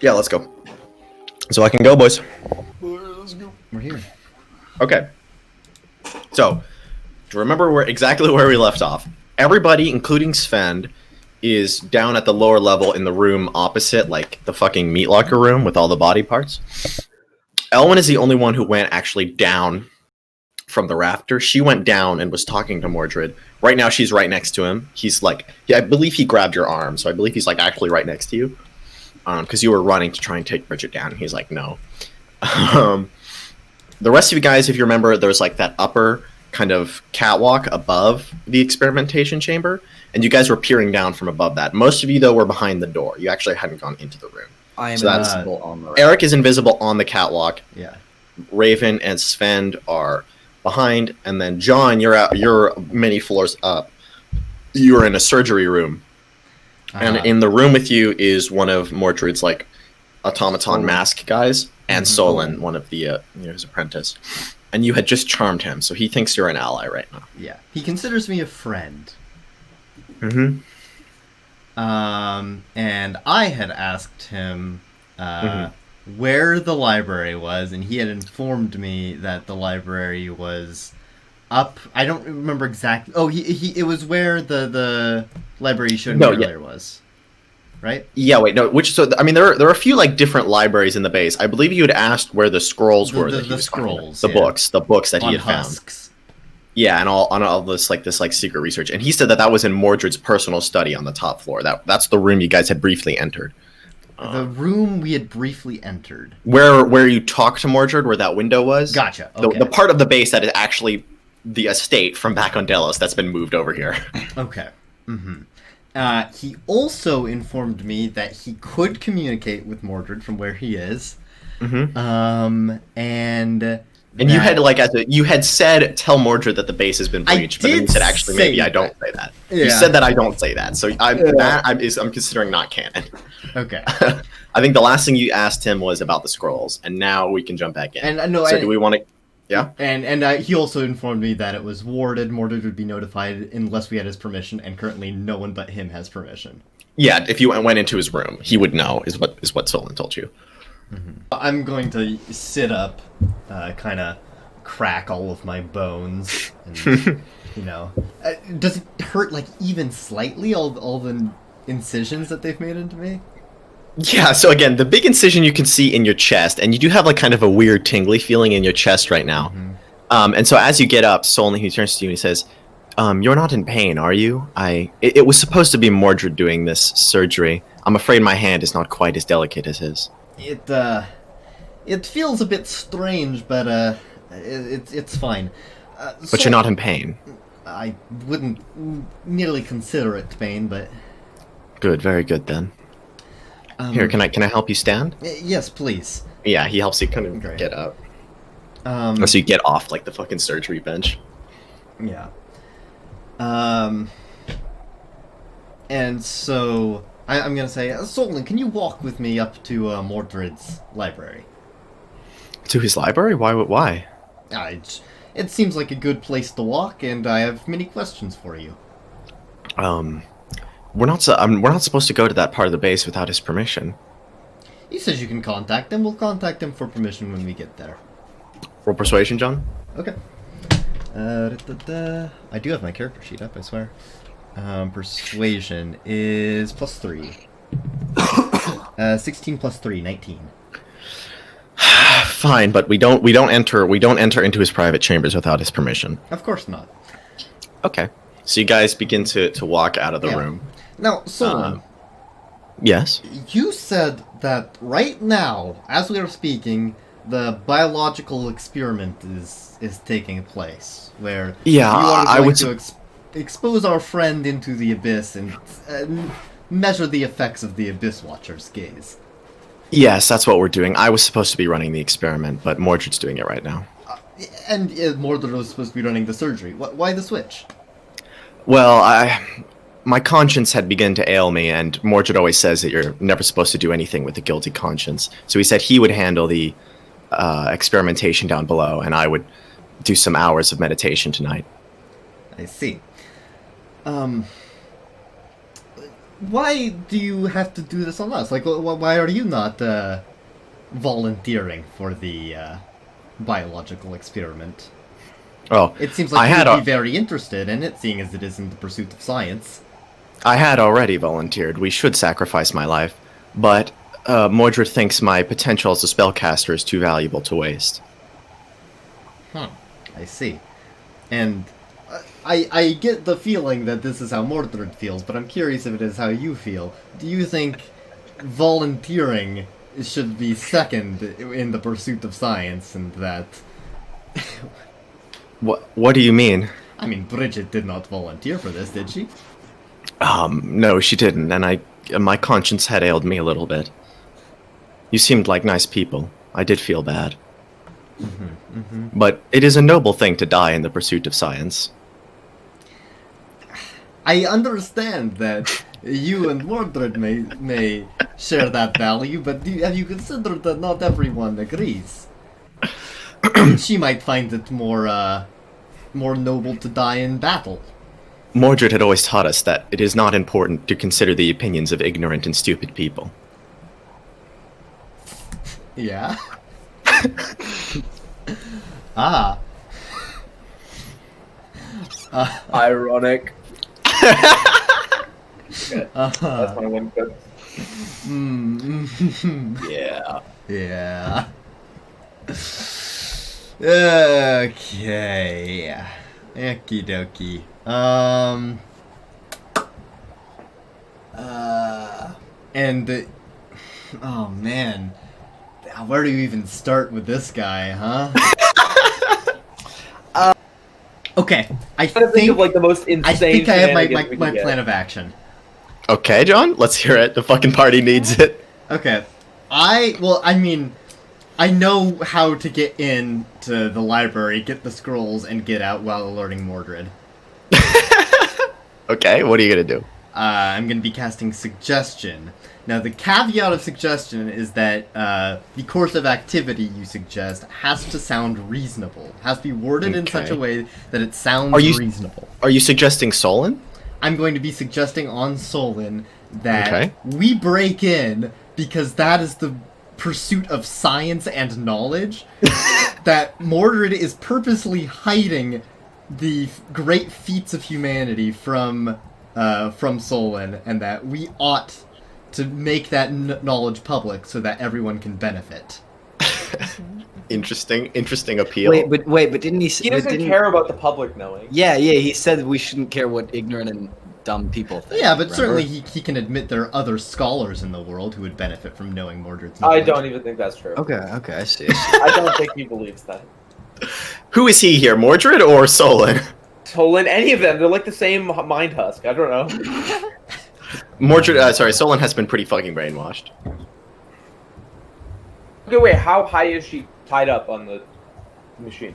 Yeah, let's go. So I can go, boys. Let's go. We're here. Okay. So, to remember exactly where we left off, everybody, including Svend, is down at the lower level in the room opposite, like the fucking meat locker room with all the body parts. Elwyn is the only one who went actually down from the rafter. She went down and was talking to Mordred. Right now, she's right next to him. He's like, yeah, I believe he grabbed your arm, so I believe he's like actually right next to you. Because you were running to try and take Bridget down. He's like, no. The rest of you guys, if you remember, there's like that upper kind of catwalk above the experimentation chamber, and you guys were peering down from above that. Most of you, though, were behind the door. You actually hadn't gone into the room. I am invisible on the right. Eric is invisible on the catwalk. Yeah. Raven and Svend are behind, and then John, you're many floors up. You're in a surgery room. And in the room with you is one of Mordred's like automaton mask guys, and Solin, one of the his apprentice. And you had just charmed him, so he thinks you're an ally right now. Yeah, he considers me a friend. Mm-hmm. And I had asked him where the library was, and he had informed me that the library was up. I don't remember exactly. Oh, it was where the library you showed me earlier was, right? Yeah. Wait. No. I mean, there are a few like different libraries in the base. I believe you had asked where the scrolls were. The scrolls. The books that he had husks. found. Yeah, and all this secret research. And he said that was in Mordred's personal study on the top floor. That's the room you guys had briefly entered. The room we had briefly entered. Where you talked to Mordred, where that window was. Gotcha. Okay. The part of the base that is actually the estate from back on Delos that's been moved over here. Okay. Mm-hmm. He also informed me that he could communicate with Mordred from where he is. Mm-hmm. And you had you had said tell Mordred that the base has been breached, but then you said actually maybe I don't say that. Yeah. You said that I don't say that, so I'm considering not canon. Okay. I think the last thing you asked him was about the scrolls, and now we can jump back in. And do we want to? Yeah. And he also informed me that it was warded. Mordred would be notified unless we had his permission, and currently no one but him has permission. Yeah, if you went into his room, he would know. Is what Solin told you. Mm-hmm. I'm going to sit up, kind of crack all of my bones, and does it hurt like even slightly? All the incisions that they've made into me. Yeah, so again, the big incision you can see in your chest, and you do have like kind of a weird tingly feeling in your chest right now. Mm-hmm. And so as you get up, Solin, he turns to you and he says, "You're not in pain, are you? It was supposed to be Mordred doing this surgery. I'm afraid my hand is not quite as delicate as his." It feels a bit strange, but it's fine. But you're not in pain. I wouldn't nearly consider it pain, but good, very good then. Here, can I help you stand? Yes, please. Yeah, he helps you kind of get up. So you get off like the fucking surgery bench. Yeah. And so I'm gonna say, Solin, can you walk with me up to Mordred's library? To his library? Why? It seems like a good place to walk, and I have many questions for you. We're not supposed to go to that part of the base without his permission. He says you can contact him. We'll contact him for permission when we get there. Roll persuasion, John. Okay. I do have my character sheet up, I swear. Persuasion is +3. 16 plus 3, 19. Fine, but we don't enter into his private chambers without his permission. Of course not. Okay. So you guys begin to walk out of the room. Now, Solin. Yes? You said that right now, as we are speaking, the biological experiment is taking place, where you are going to expose our friend into the abyss and measure the effects of the Abyss Watcher's gaze. Yes, that's what we're doing. I was supposed to be running the experiment, but Mordred's doing it right now. And Mordred was supposed to be running the surgery. Why the switch? Well, my conscience had begun to ail me, and Mordred always says that you're never supposed to do anything with a guilty conscience. So he said he would handle the experimentation down below, and I would do some hours of meditation tonight. I see. why do you have to do this on us? Like, why are you not volunteering for the biological experiment? Oh, it seems like you'd be very interested in it, seeing as it is in the pursuit of science. I had already volunteered. We should sacrifice my life, but Mordred thinks my potential as a spellcaster is too valuable to waste. I see. And I get the feeling that this is how Mordred feels, but I'm curious if it is how you feel. Do you think volunteering should be second in the pursuit of science, and that... What do you mean? I mean, Bridget did not volunteer for this, did she? No, she didn't, and my conscience had ailed me a little bit. You seemed like nice people. I did feel bad. But it is a noble thing to die in the pursuit of science. I understand that you and Mordred may share that value, but have you considered that not everyone agrees? She might find it more noble to die in battle. Mordred had always taught us that it is not important to consider the opinions of ignorant and stupid people. Yeah? Ah. Ironic. That's my one good. Yeah. Yeah. Okay. Okie dokie. Oh man. Where do you even start with this guy, huh? Okay, I think of like the most insane. I think I have my plan of action. Okay, John, let's hear it. The fucking party needs it. Okay, I know how to get into the library, get the scrolls, and get out while alerting Mordred. Okay, what are you gonna do? I'm gonna be casting Suggestion. Now, the caveat of Suggestion is that the course of activity you suggest has to sound reasonable. Has to be worded in such a way that it sounds reasonable. Are you suggesting Solin? I'm going to be suggesting on Solin that we break in because that is the pursuit of science and knowledge. That Mordred is purposely hiding the great feats of humanity from Solin, and that we ought to make that knowledge public so that everyone can benefit. Interesting appeal. Wait, but didn't he? He doesn't care about the public knowing. Yeah. He said we shouldn't care what ignorant and dumb people think. Yeah, but certainly he can admit there are other scholars in the world who would benefit from knowing Mordred's knowledge. I don't even think that's true. Okay, I see. I don't think he believes that. Who is he here, Mordred or Solin? Solin, any of them. They're like the same mind husk. I don't know. Mordred, Solin has been pretty fucking brainwashed. Okay, wait, how high is she tied up on the machine?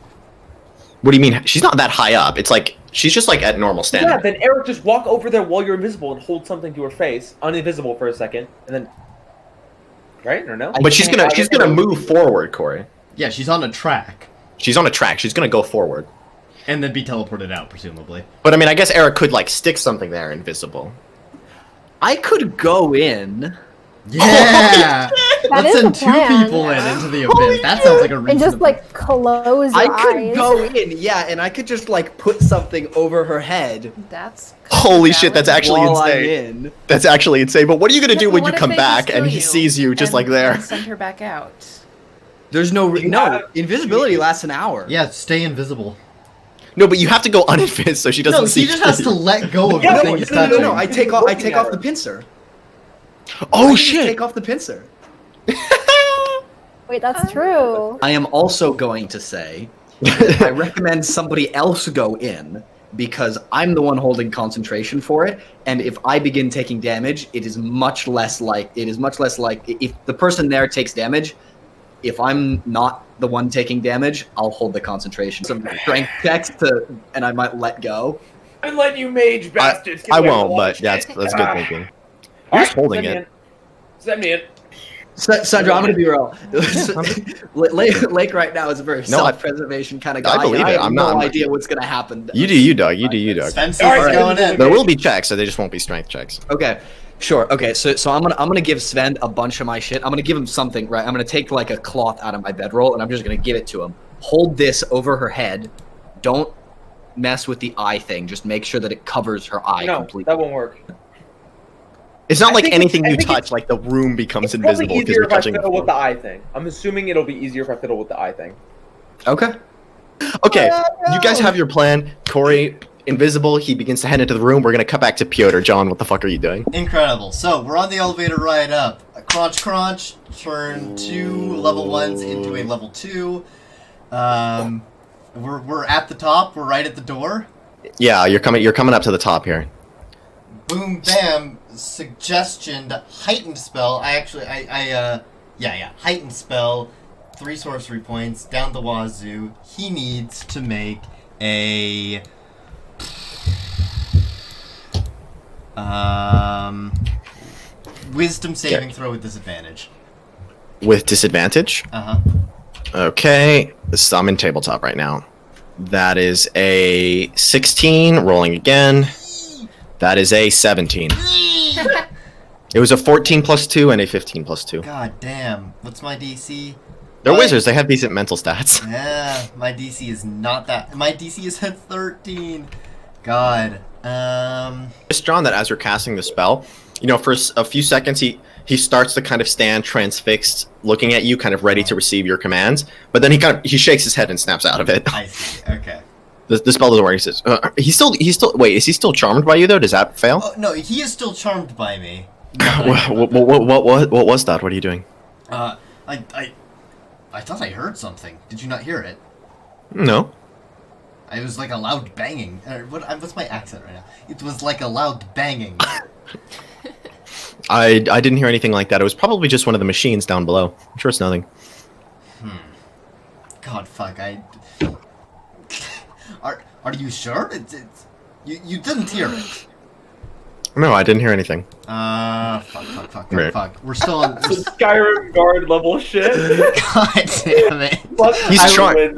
What do you mean? She's not that high up. It's like, she's just like at normal standard. Yeah, then Eric, just walk over there while you're invisible and hold something to her face, uninvisible for a second, and then... Right, or no? But she's gonna move forward, Corey. Yeah, she's on a track. She's on a track, she's gonna go forward. And then be teleported out, presumably. But I mean, I guess Eric could like stick something there invisible. I could go in. Yeah! Let's send two people into the abyss. That sounds like a reasonable... And just, like, close your eyes. I could go in, yeah, and I could just, like, put something over her head. That's... Holy shit, that's actually while insane. I'm in. That's actually insane. But what are you gonna do when you What if come they back just and kill he sees you just like there? and send her back out. There's no... invisibility lasts an hour. Yeah, stay invisible. No, but you have to go uninvisible so she doesn't see he just has to let go of the thing he's touching. No, I take off the pincer. Oh shit! Take off the pincer. Wait, that's true. I am also going to say that I recommend somebody else go in because I'm the one holding concentration for it, and if I begin taking damage, it is much less like if the person there takes damage. If I'm not the one taking damage, I'll hold the concentration. Some strength checks and I might let go. I let you mage bastards. I won't, but that's good thinking. You're just holding it. Send me in. Sandra, I'm gonna be real. Lake right now is a very self-preservation kind of guy. I believe it. I have no I'm idea what's gonna happen. You do you, dog. You do you, dog. Spencer's going in. There will be checks, so they just won't be strength checks. Okay, Sure. Okay. So I'm gonna give Svend a bunch of my shit. I'm gonna give him something, right? I'm gonna take like a cloth out of my bedroll, and I'm just gonna give it to him. Hold this over her head. Don't mess with the eye thing. Just make sure that it covers her eye completely. That won't work. It's not I like think anything it's- I you think touch, like the room becomes It's invisible probably because easier you're if I touching the fiddle with floor. the eye thing. I'm assuming it'll be easier if I fiddle with the eye thing. Okay. Okay, you guys have your plan. Corey, invisible, he begins to head into the room. We're gonna cut back to Pyotr. John, what the fuck are you doing? Incredible. So, we're on the elevator ride up. Crunch, crunch. Turn 2 level 1s into a level 2. We're at the top. We're right at the door. Yeah, you're coming up to the top here. Boom, bam. Suggestion. Heightened spell. Heightened spell. 3 sorcery points. Down the wazoo. He needs to make a... Wisdom saving throw with disadvantage. With disadvantage? Uh-huh. Okay, I'm in tabletop right now. That is a 16, rolling again. That is a 17. It was a 14 plus 2 and a 15 plus 2. God damn. What's my DC? They're wizards, they have decent mental stats. Yeah, my DC is not that. My DC is at 13. God. It's John that as you're casting the spell, you know, for a few seconds he starts to kind of stand transfixed, looking at you, kind of ready to receive your commands. But then he shakes his head and snaps out of it. I see. Okay. The spell doesn't work. He says, he's still. Wait, is he still charmed by you though? Does that fail? Oh no, he is still charmed by me. What was that? What are you doing? I thought I heard something. Did you not hear it? No. It was like a loud banging. What's my accent right now? It was like a loud banging. I didn't hear anything like that. It was probably just one of the machines down below. I'm sure it's nothing. God, fuck. Are you sure? You didn't hear it. No, I didn't hear anything. Fuck. Right. Fuck. We're still on. Some Skyrim guard level shit. God damn it. He's trying.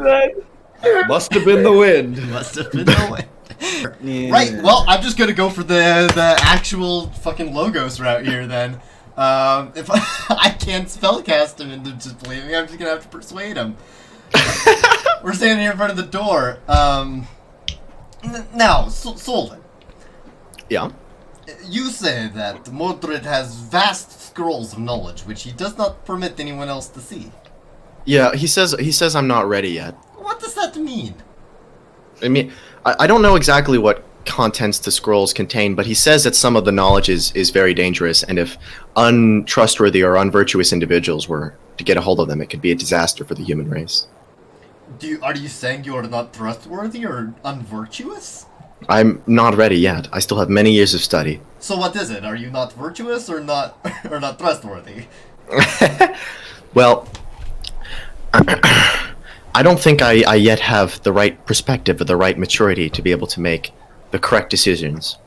Must have been the wind. Must have been the way. Yeah. Right, well, I'm just gonna go for the actual fucking logos route here then. If I can't spellcast him into just believing, I'm just gonna have to persuade him. We're standing here in front of the door. Now, Solin. Yeah. You say that Mordred has vast scrolls of knowledge, which he does not permit anyone else to see. Yeah, he says I'm not ready yet. What does that mean? I mean, I don't know exactly what contents the scrolls contain, but he says that some of the knowledge is very dangerous, and if untrustworthy or unvirtuous individuals were to get a hold of them, it could be a disaster for the human race. Are you saying you are not trustworthy or unvirtuous? I'm not ready yet. I still have many years of study. So what is it? Are you not virtuous or not trustworthy? Well, I don't think I yet have the right perspective or the right maturity to be able to make the correct decisions.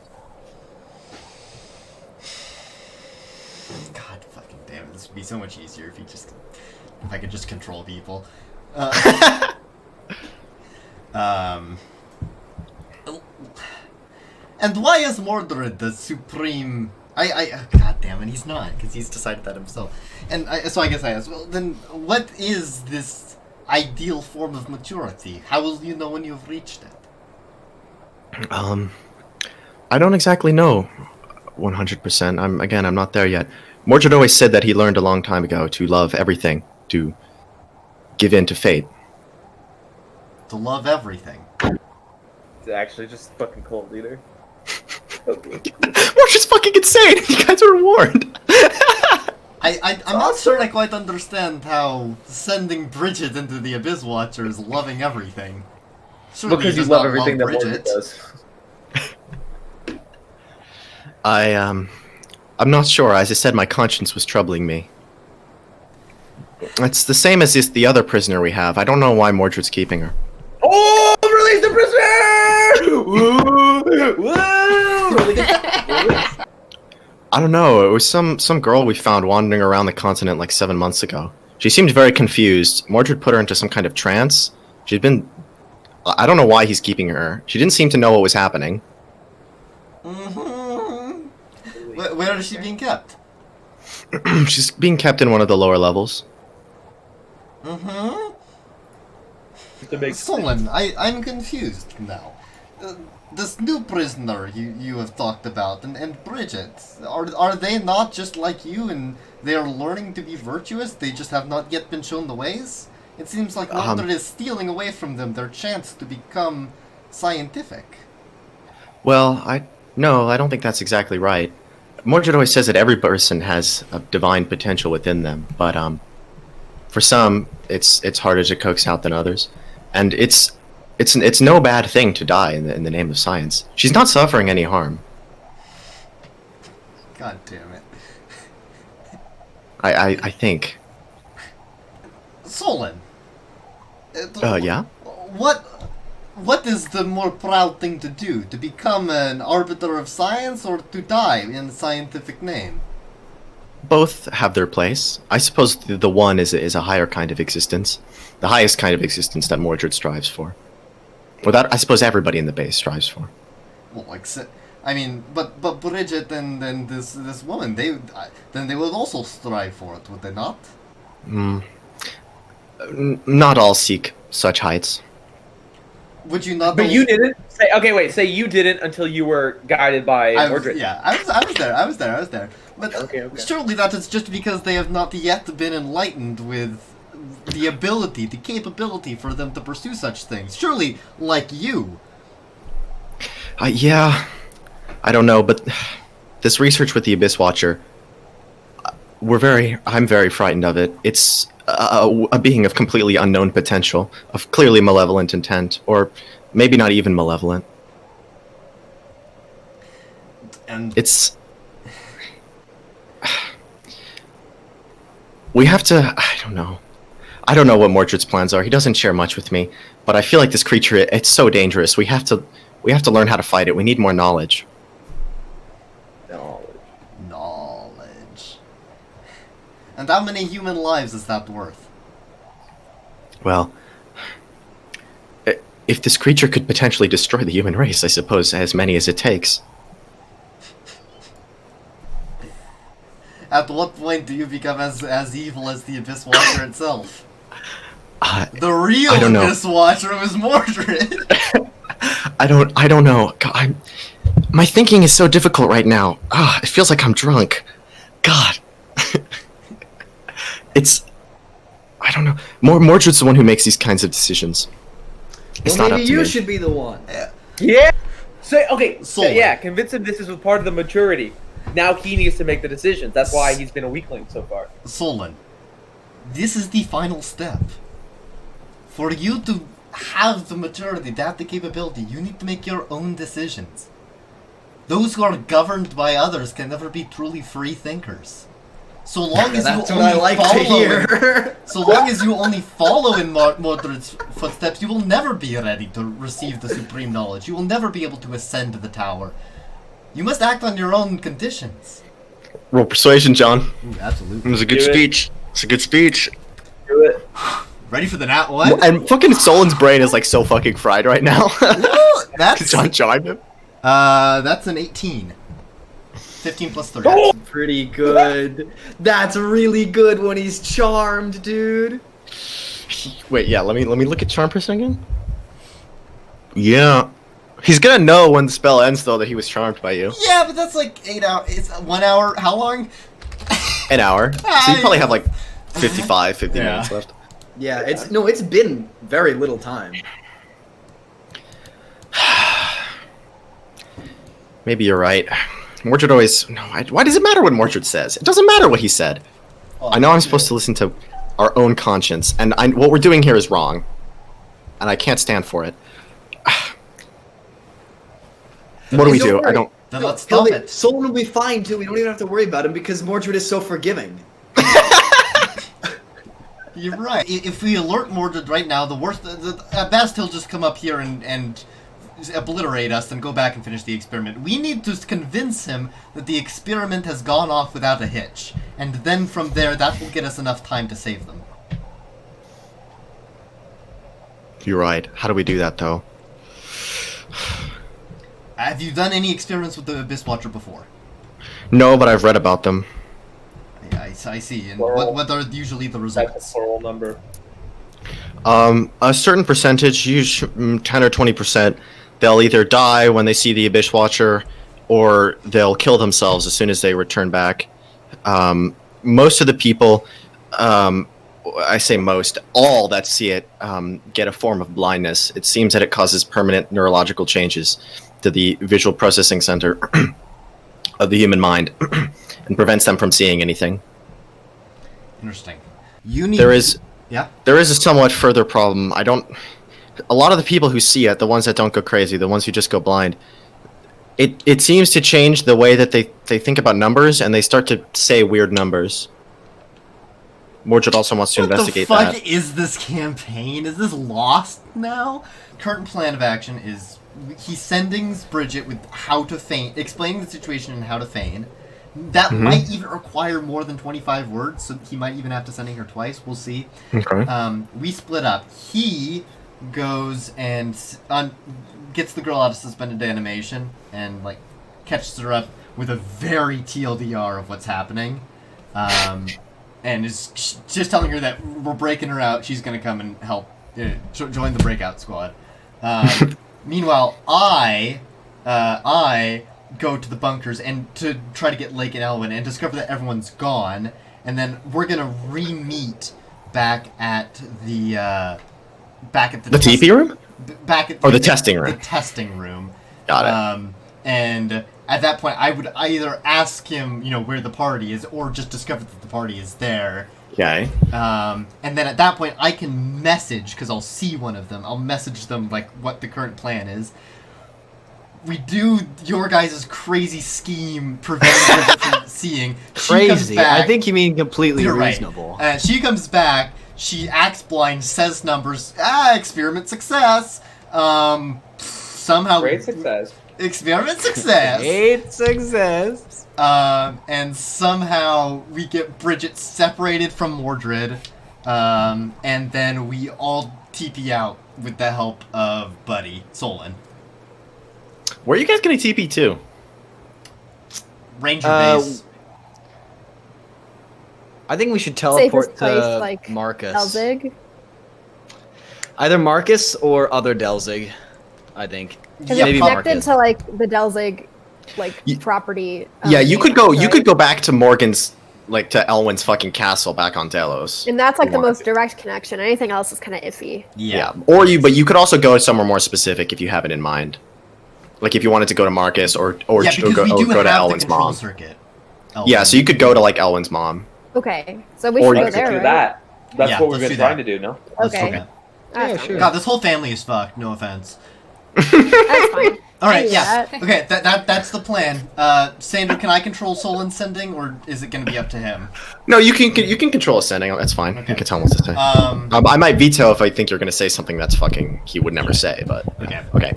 God fucking damn it! This would be so much easier if I could just control people. And why is Mordred the supreme? God damn it, he's not, because he's decided that himself. And so I guess I ask, well, then what is this ideal form of maturity? How will you know when you've reached it? I don't exactly know 100%. I'm not there yet. Mordred always said that he learned a long time ago to love everything, to give in to fate. To love everything. It's actually just fucking cold, leader. Mordred's fucking insane! You guys are warned! I'm not sure I quite understand how sending Bridget into the Abyss Watcher is loving everything. Surely Because he you does love not everything that Bridget. Mordred does. I'm not sure. As I said, my conscience was troubling me. It's the same as the other prisoner we have. I don't know why Mordred's keeping her. Oh, release the prisoner! Woo! Woo! I don't know. It was some girl we found wandering around the continent like 7 months ago. She seemed very confused. Mordred put her into some kind of trance. She'd been... I don't know why he's keeping her. She didn't seem to know what was happening. Mm-hmm. Where is she being kept? She's being kept in one of the lower levels. Mm-hmm. To make Solin, I'm confused now. This new prisoner you have talked about, and Bridget, are they not just like you and they are learning to be virtuous? They just have not yet been shown the ways? It seems like Mordred is stealing away from them their chance to become scientific. Well, no, I don't think that's exactly right. Mordred always says that every person has a divine potential within them, but for some, it's harder to coax out than others, and it's no bad thing to die in the name of science. She's not suffering any harm. God damn it. I think. Solin. Yeah? What is the more proud thing to do? To become an arbiter of science or to die in the scientific name? Both have their place. I suppose the one is a higher kind of existence. The highest kind of existence that Mordred strives for. Or that I suppose everybody in the base strives for. Well, but Bridget and this woman, they would also strive for it, would they not? Not all seek such heights. Would you not? But you didn't say. Okay, wait. Say you didn't until you were guided by Mordred. I was there. But Okay. surely that is just because they have not yet been enlightened with the ability, the capability for them to pursue such things. Surely, like you. Yeah, I don't know, but this research with the Abyss Watcher, I'm very frightened of it. It's a being of completely unknown potential, of clearly malevolent intent, or maybe not even malevolent. And it's... We have to... I don't know what Mordred's plans are. He doesn't share much with me, but I feel like this creature, it's so dangerous. We have to learn how to fight it. We need more knowledge. Knowledge. And how many human lives is that worth? Well, if this creature could potentially destroy the human race, I suppose as many as it takes. At what point do you become as evil as the Abyss Watcher itself? The real Abyss Watcher was Mordred. I don't know. God, my thinking is so difficult right now. It feels like I'm drunk. God. I don't know. Mordred's the one who makes these kinds of decisions. It's not up to me. Maybe you should be the one. Yeah. So okay. Solin. Yeah. Convince him this is part of the maturity. Now he needs to make the decisions. That's why he's been a weakling so far. Solin, this is the final step. For you to have the maturity, to have the capability, you need to make your own decisions. Those who are governed by others can never be truly free thinkers. So long as That's you what only I like to hear. So long as you only follow in Mordred's footsteps, you will never be ready to receive the supreme knowledge. You will never be able to ascend to the tower. You must act on your own conditions. Roll persuasion, John. Ooh, absolutely. It was a good speech. It's a good speech. Do it. Ready for the nat one? And fucking Solin's brain is like so fucking fried right now. That's John chimed him. That's an 18. 15 plus 3. Oh! Pretty good. That's really good when he's charmed, dude. Wait, yeah. Let me look at charm person again. Yeah. He's gonna know when the spell ends, though, that he was charmed by you. Yeah, but that's like 8 hours. It's 1 hour. How long? An hour. So you probably have like 50 minutes left. Yeah, it's been very little time. Maybe you're right. Mordred always... No, why does it matter what Mordred says? It doesn't matter what he said. I know I'm supposed to listen to our own conscience, and what we're doing here is wrong. And I can't stand for it. What do we do? I don't... Then let's stop it. Solin will be fine, too. We don't even have to worry about him because Mordred is so forgiving. You're right. If we alert Mordred right now, the worst... At best, he'll just come up here and obliterate us and go back and finish the experiment. We need to convince him that the experiment has gone off without a hitch. And then from there, that will get us enough time to save them. You're right. How do we do that, though? Have you done any experiments with the Abyss Watcher before? No, but I've read about them. Yeah, I see. And what are usually the results? That's a plural number. A certain percentage, usually 10 or 20%, they'll either die when they see the Abyss Watcher, or they'll kill themselves as soon as they return back. Most of the people, I say most, all that see it get a form of blindness. It seems that it causes permanent neurological changes to the visual processing center of the human mind and prevents them from seeing anything. Interesting. There is a somewhat further problem. A lot of the people who see it, the ones that don't go crazy, the ones who just go blind, it seems to change the way that they think about numbers, and they start to say weird numbers. Mordred also wants to investigate that. What the fuck is this campaign? Is this lost now? Current plan of action is he's sending Bridget with how to feign, explaining the situation and how to feign. That might even require more than 25 words, so he might even have to sending her twice. We'll see. Okay. We split up. He goes and gets the girl out of suspended animation and like catches her up with a very TLDR of what's happening, and is just telling her that we're breaking her out. She's gonna come and help join the breakout squad. Meanwhile, I go to the bunkers and to try to get Lake and Elwyn and discover that everyone's gone, and then we're gonna re-meet back at the TP room? Back at the testing room. The testing room. Got it. And at that point, I would either ask him, where the party is, or just discover that the party is there. Okay. And then at that point, I can message, because I'll see one of them. I'll message them, like, what the current plan is. We do your guys' crazy scheme preventing her from seeing. Crazy? I think you mean completely reasonable. Right. She comes back, she acts blind, says numbers. Experiment success. Somehow... Great success. Experiment success. Great success. And somehow we get Bridget separated from Mordred, and then we all TP out with the help of Buddy, Solin. Where are you guys going to TP to? Ranger base. I think we should teleport Safest place, to like Marcus. Delzig. Either Marcus or other Delzig, I think. Because Maybe it's connected Marcus. to like the Delzig property. Yeah, you could go. right? You could go back to Morgan's, like to Elwyn's fucking castle back on Delos. And that's like You the want most to. direct connection. Anything else is kind of iffy. Yeah. But you could also go somewhere more specific if you have it in mind. Like if you wanted to go to Marcus or go to Elwyn's mom. Circuit. Yeah, so you could go to like Elwyn's mom. Okay, so we Or should you go Let's there, do right? that. That's Yeah, what we've let's been do trying that. to do, no? Okay. Yeah. That's Yeah, fine. sure. God, this whole family is fucked. No offense. That's fine. All right, I knew yeah. that. Okay, that's the plan. Sandra, can I control Solon sending, or is it going to be up to him? No, you can control a sending. That's fine. Okay. You can tell him what to say. I might veto if I think you're going to say something that's fucking he would never say. But Okay. Okay.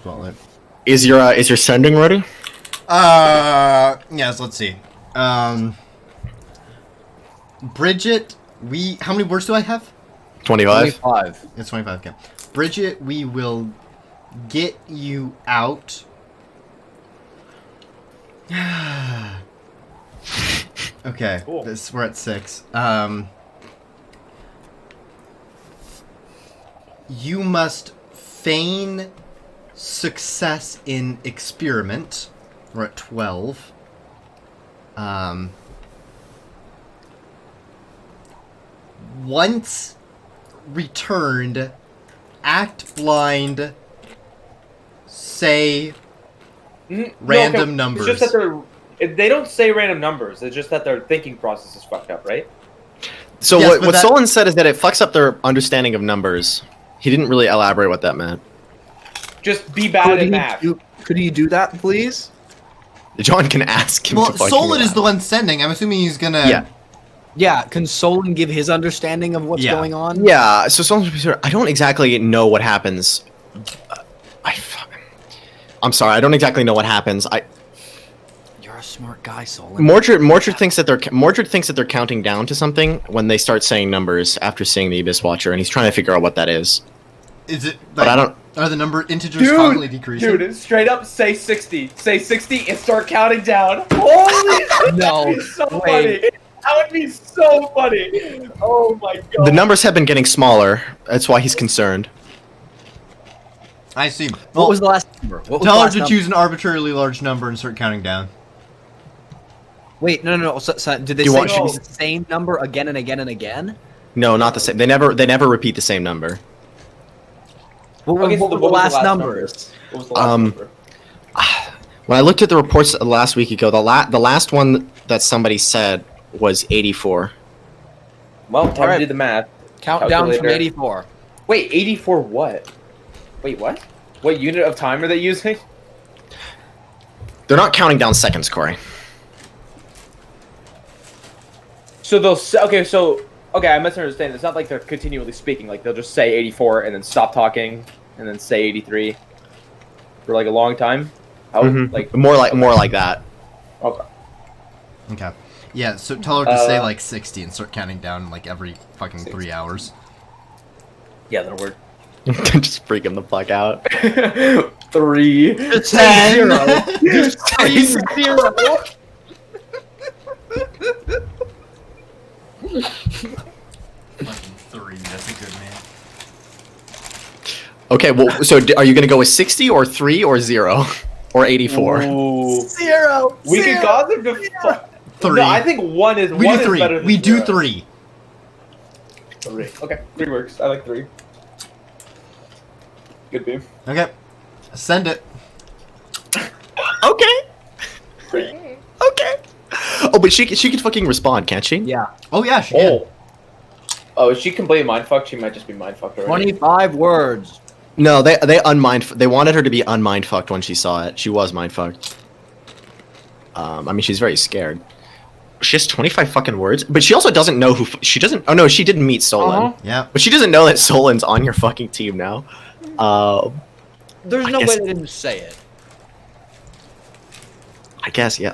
Gauntlet. Is your sending ready? Yes. Let's see. Bridget, how many words do I have? 25. 25. It's 25. Okay. Bridget, we will get you out. Okay. Cool. We're at 6. You must feign success in experiment. We're at 12. Once returned, act blind, say random numbers. It's just that they don't say random numbers. It's just that their thinking process is fucked up, right? So Yes, but what that- Solon said is that it fucks up their understanding of numbers. He didn't really elaborate what that meant. Just be bad at math. Could you do that, please? John can ask him. Well, to fucking Solon is the elaborate. one sending. I'm assuming he's gonna. Yeah. Yeah, can Solin give his understanding of what's Yeah. going on? Yeah. So Solon's I don't exactly know what happens. I'm sorry. I don't exactly know what happens. You're a smart guy, Solin. Mordred thinks that they're counting down to something when they start saying numbers after seeing the Abyss Watcher, and he's trying to figure out what that is. Is it? But I don't. Are the number integers constantly decreasing? Dude, straight up say 60. Say 60 and start counting down. Holy shit! No, That would be so wait. funny. That would be so funny. Oh my god. The numbers have been getting smaller. That's why he's concerned. I see. What was the last number? What was Tell the her last to number? choose an arbitrarily large number and start counting down. Wait, no. So did they Do you say want- choose the same number again and again and again? No, not the same. They never repeat the same number. What were the last numbers? What was the last number? When I looked at the reports last week ago, the last one that somebody said was 84. Well, time Alright. to do the math. Count down from Calculator. 84. Wait, 84 what? Wait, what? What unit of time are they using? They're not counting down seconds, Corey. So they'll okay, I misunderstand. It's not like they're continually speaking. Like they'll just say 84 and then stop talking and then say 83 for like a long time. How like More like that. okay. Okay. Yeah, so tell her to say like 60 and start counting down like every fucking 3 hours. Yeah, that'll work. Just freak him the fuck out. 3. Just say 0. Just say 0. Fucking 3, that's a good man. Okay, well, so are you gonna go with 60 or 3 or 0 or 84? Ooh. 0. We could cause them to 3. No, I think one is We one do is 3. better than We do 0. 3. 3. Okay, 3 works. I like 3. Good beam. Okay. Send it. Okay. Okay. Oh, but she can fucking respond, can't she? Yeah. Oh yeah, she can. Oh, if she completely mindfucked, she might just be mindfucked already. 25 words. No, they they wanted her to be unmindfucked when she saw it. She was mindfucked. I mean, she's very scared. She has 25 fucking words, but she also doesn't know who she doesn't. Oh no, she didn't meet Solin, Yeah. but she doesn't know that Solin's on your fucking team now. There's I no guess- way they didn't say it. I guess, yeah.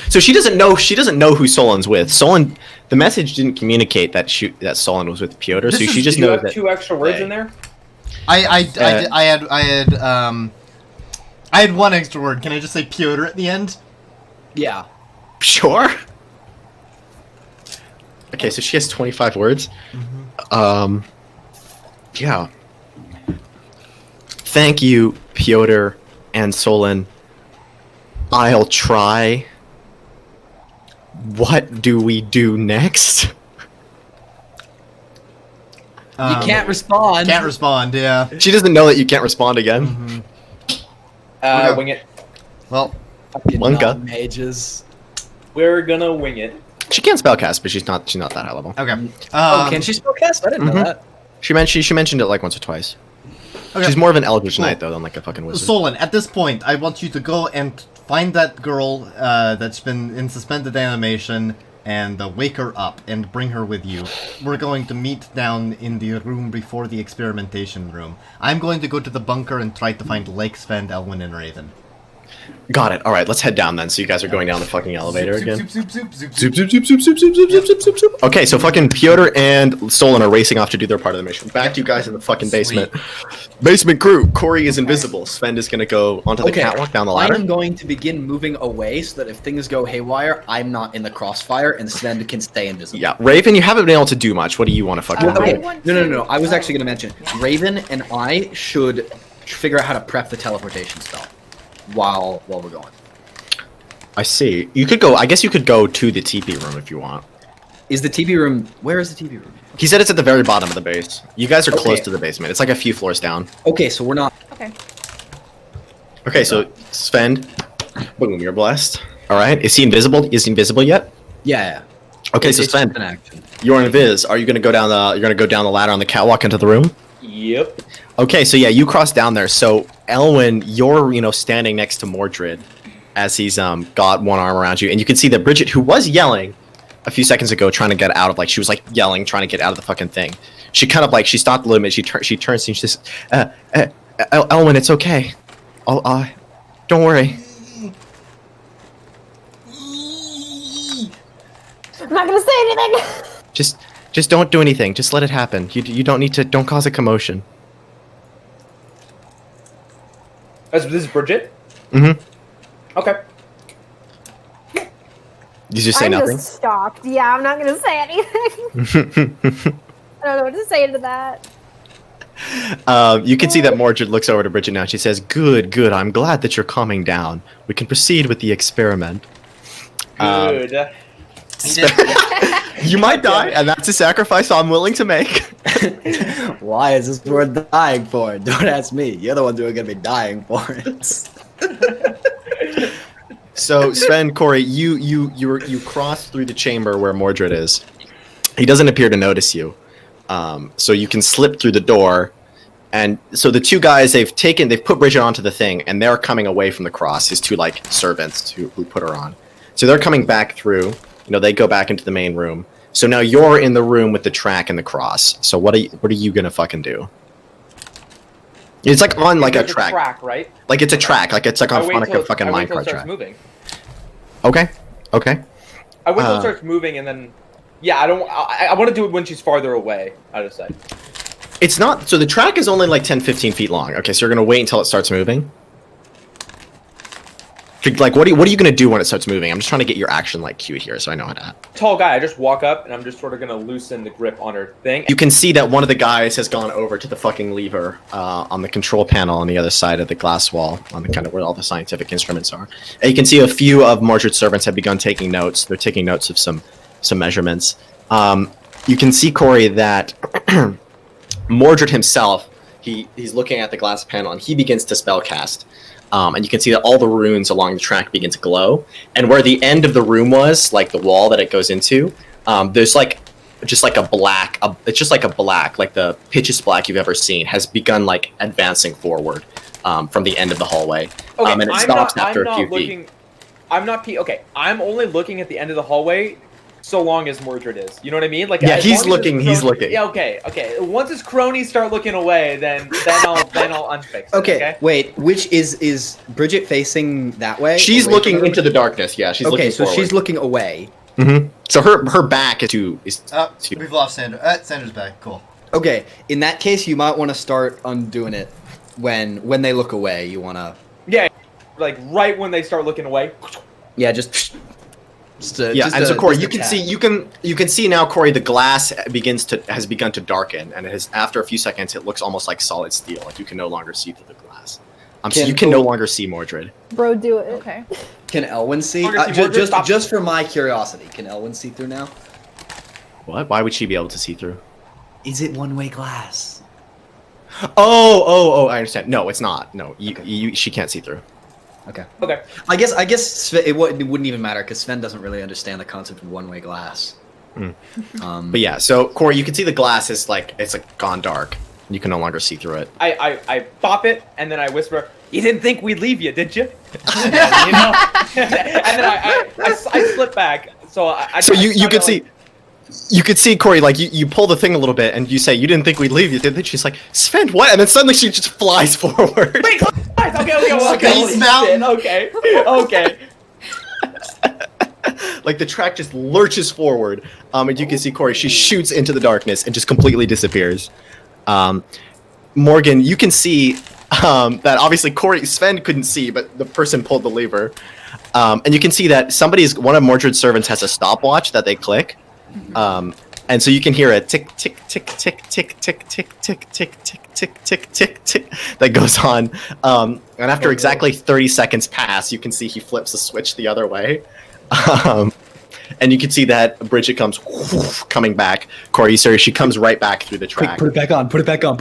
So she doesn't know. She doesn't know who Solin's with. Solin, the message didn't communicate that Solin was with Pyotr. So This she is- just Do you knows have that. 2 extra words in there? I had one extra word. Can I just say Pyotr at the end? Yeah. Sure. Okay, so she has 25 words. Yeah. Thank you, Pyotr and Solin. I'll try. What do we do next? You can't respond. Can't respond. Yeah. She doesn't know that you can't respond again. Okay. Wing it. Well, Fucking Monka. mages. We're gonna wing it. She can spellcast, but she's not that high level. okay. Oh, can she spell cast? I didn't know that. She mentioned it like once or twice. Okay. She's more of an Eldritch Cool. Knight though than like a fucking wizard. Solin, at this point, I want you to go and find that girl that's been in suspended animation and wake her up and bring her with you. We're going to meet down in the room before the experimentation room. I'm going to go to the bunker and try to find Lake, Svend, Elwyn, and Raven. Got it. All right, let's head down then. So you guys are going down the fucking elevator Zoop, again. zoop, zoop, zoop, zoop, Zoop, zoop, zoop, zoop, zoop, zoop, zoop, zoop, zoop, zoop, zoop. Okay, so fucking Pyotr and Solin are racing off to do their part of the mission. Back to you guys in the fucking basement. Basement crew. Corey is invisible. Svend is gonna go onto the catwalk down the I ladder. am going to begin moving away so that if things go haywire, I'm not in the crossfire and Svend can stay invisible. Yeah, Raven, you haven't been able to do much. What do you want to fucking I do? want No. to- I was actually going to mention Raven and I should figure out how to prep the teleportation spell while we're going. I see. You could go. I guess you could go to the TP room if you want. Is the TV room? Where is the TV room? He said it's at the very bottom of the base. You guys are close Okay. to the basement. It's like a few floors down. Okay, so we're not. Okay. Okay, so Svend, boom, you're blessed. All right. Is he invisible? Is he invisible yet? Yeah. Okay, so It's just Svend, an action. you're invis. Are you gonna go down the? You're gonna go down the ladder on the catwalk into the room? Yep. Okay, so yeah, you cross down there. So Elwyn, you're standing next to Mordred as he's got one arm around you, and you can see that Bridget, who was yelling a few seconds ago, trying to get out of she was like yelling, trying to get out of the fucking thing. She kind of she stopped a little bit. She turns and she says, Elwyn, it's okay. Don't worry. I'm not gonna say anything. Just don't do anything. Just let it happen. You don't need to. Don't cause a commotion. This is Bridget? Mm-hmm. Okay. Did you say I'm nothing? just shocked. Yeah, I'm not gonna say anything. I don't know what to say to that. You can see that Mordred looks over to Bridget now. She says, "Good, good. I'm glad that you're calming down. We can proceed with the experiment." Good. You might die, and that's a sacrifice I'm willing to make. Why is this worth dying for? Don't ask me. You're the ones who are gonna be dying for it. So, Sven, Corey, you cross through the chamber where Mordred is. He doesn't appear to notice you. So you can slip through the door, and so the two guys they've put Bridget onto the thing, and they're coming away from the cross. His two like servants who put her on. So they're coming back through. They go back into the main room. So now you're in the room with the track and the cross. So what are you gonna fucking do? It's like on like a track, right? Like it's a track, like it's like on a fucking minecart track. Moving. Okay. I wait till it starts moving, and then I want to do it when she's farther away. I just say. It's not. So the track is only like 10-15 feet long. Okay, so you're gonna wait until it starts moving. Like, what are you gonna do when it starts moving? I'm just trying to get your action like cue here, so I know how to. Tall guy. I just walk up, and I'm just sort of gonna loosen the grip on her thing. You can see that one of the guys has gone over to the fucking lever on the control panel on the other side of the glass wall, on the kind of where all the scientific instruments are. And you can see a few of Mordred's servants have begun taking notes. They're taking notes of some measurements. You can see, Corey, that Mordred himself, he's looking at the glass panel, and he begins to spellcast. And you can see that all the runes along the track begin to glow. And where the end of the room was, like the wall that it goes into, there's like just like a black, it's just like a black, like the pitchiest black you've ever seen, has begun like advancing forward from the end of the hallway. Okay, And it stops after a few feet. I'm only looking at the end of the hallway so long as Mordred is. You know what I mean? Like, yeah, he's looking. Yeah, okay. Once his cronies start looking away, then I'll unfix it. Okay, wait. Which is Bridget facing that way? She's looking into the darkness. Yeah, she's looking forward. She's looking away. Mm-hmm. So her back is to. We've lost Sandra. Sandra's back. Cool. Okay, in that case, you might want to start undoing it when they look away. You want to. Yeah, like right when they start looking away. Yeah, just. And so Corey, you can see now, Corey, the glass has begun to darken, and after a few seconds it looks almost like solid steel, like you can no longer see through the glass. So you can no longer see Mordred. Bro, do it. Okay. Can Elwyn see? Just for my curiosity, can Elwyn see through now? What? Why would she be able to see through? Is it one-way glass? Oh! I understand. No, it's not. No, she can't see through. Okay. I guess it wouldn't even matter because Sven doesn't really understand the concept of one-way glass. But yeah, so Corey, you can see the glass is like it's like gone dark. You can no longer see through it. I pop it and then I whisper, "You didn't think we'd leave you, did you?" And then I slip back. So you could see. You could see, Corey, like, you pull the thing a little bit, and you say, "You didn't think we'd leave you, did they?" She's like, "Svend, what?" And then suddenly she just flies forward. Wait, okay. Like, the track just lurches forward, and you can see, Corey, she shoots into the darkness and just completely disappears. Morgan, you can see that obviously Svend couldn't see, but the person pulled the lever. And you can see that one of Mordred's servants has a stopwatch that they click. And so you can hear a tick, tick, tick, tick, tick, tick, tick, tick, tick, tick, tick, tick, tick, tick that goes on. And after exactly 30 seconds pass, you can see he flips the switch the other way. And you can see that Bridget comes coming back. Corey, sorry, she comes right back through the track. Quick, put it back on.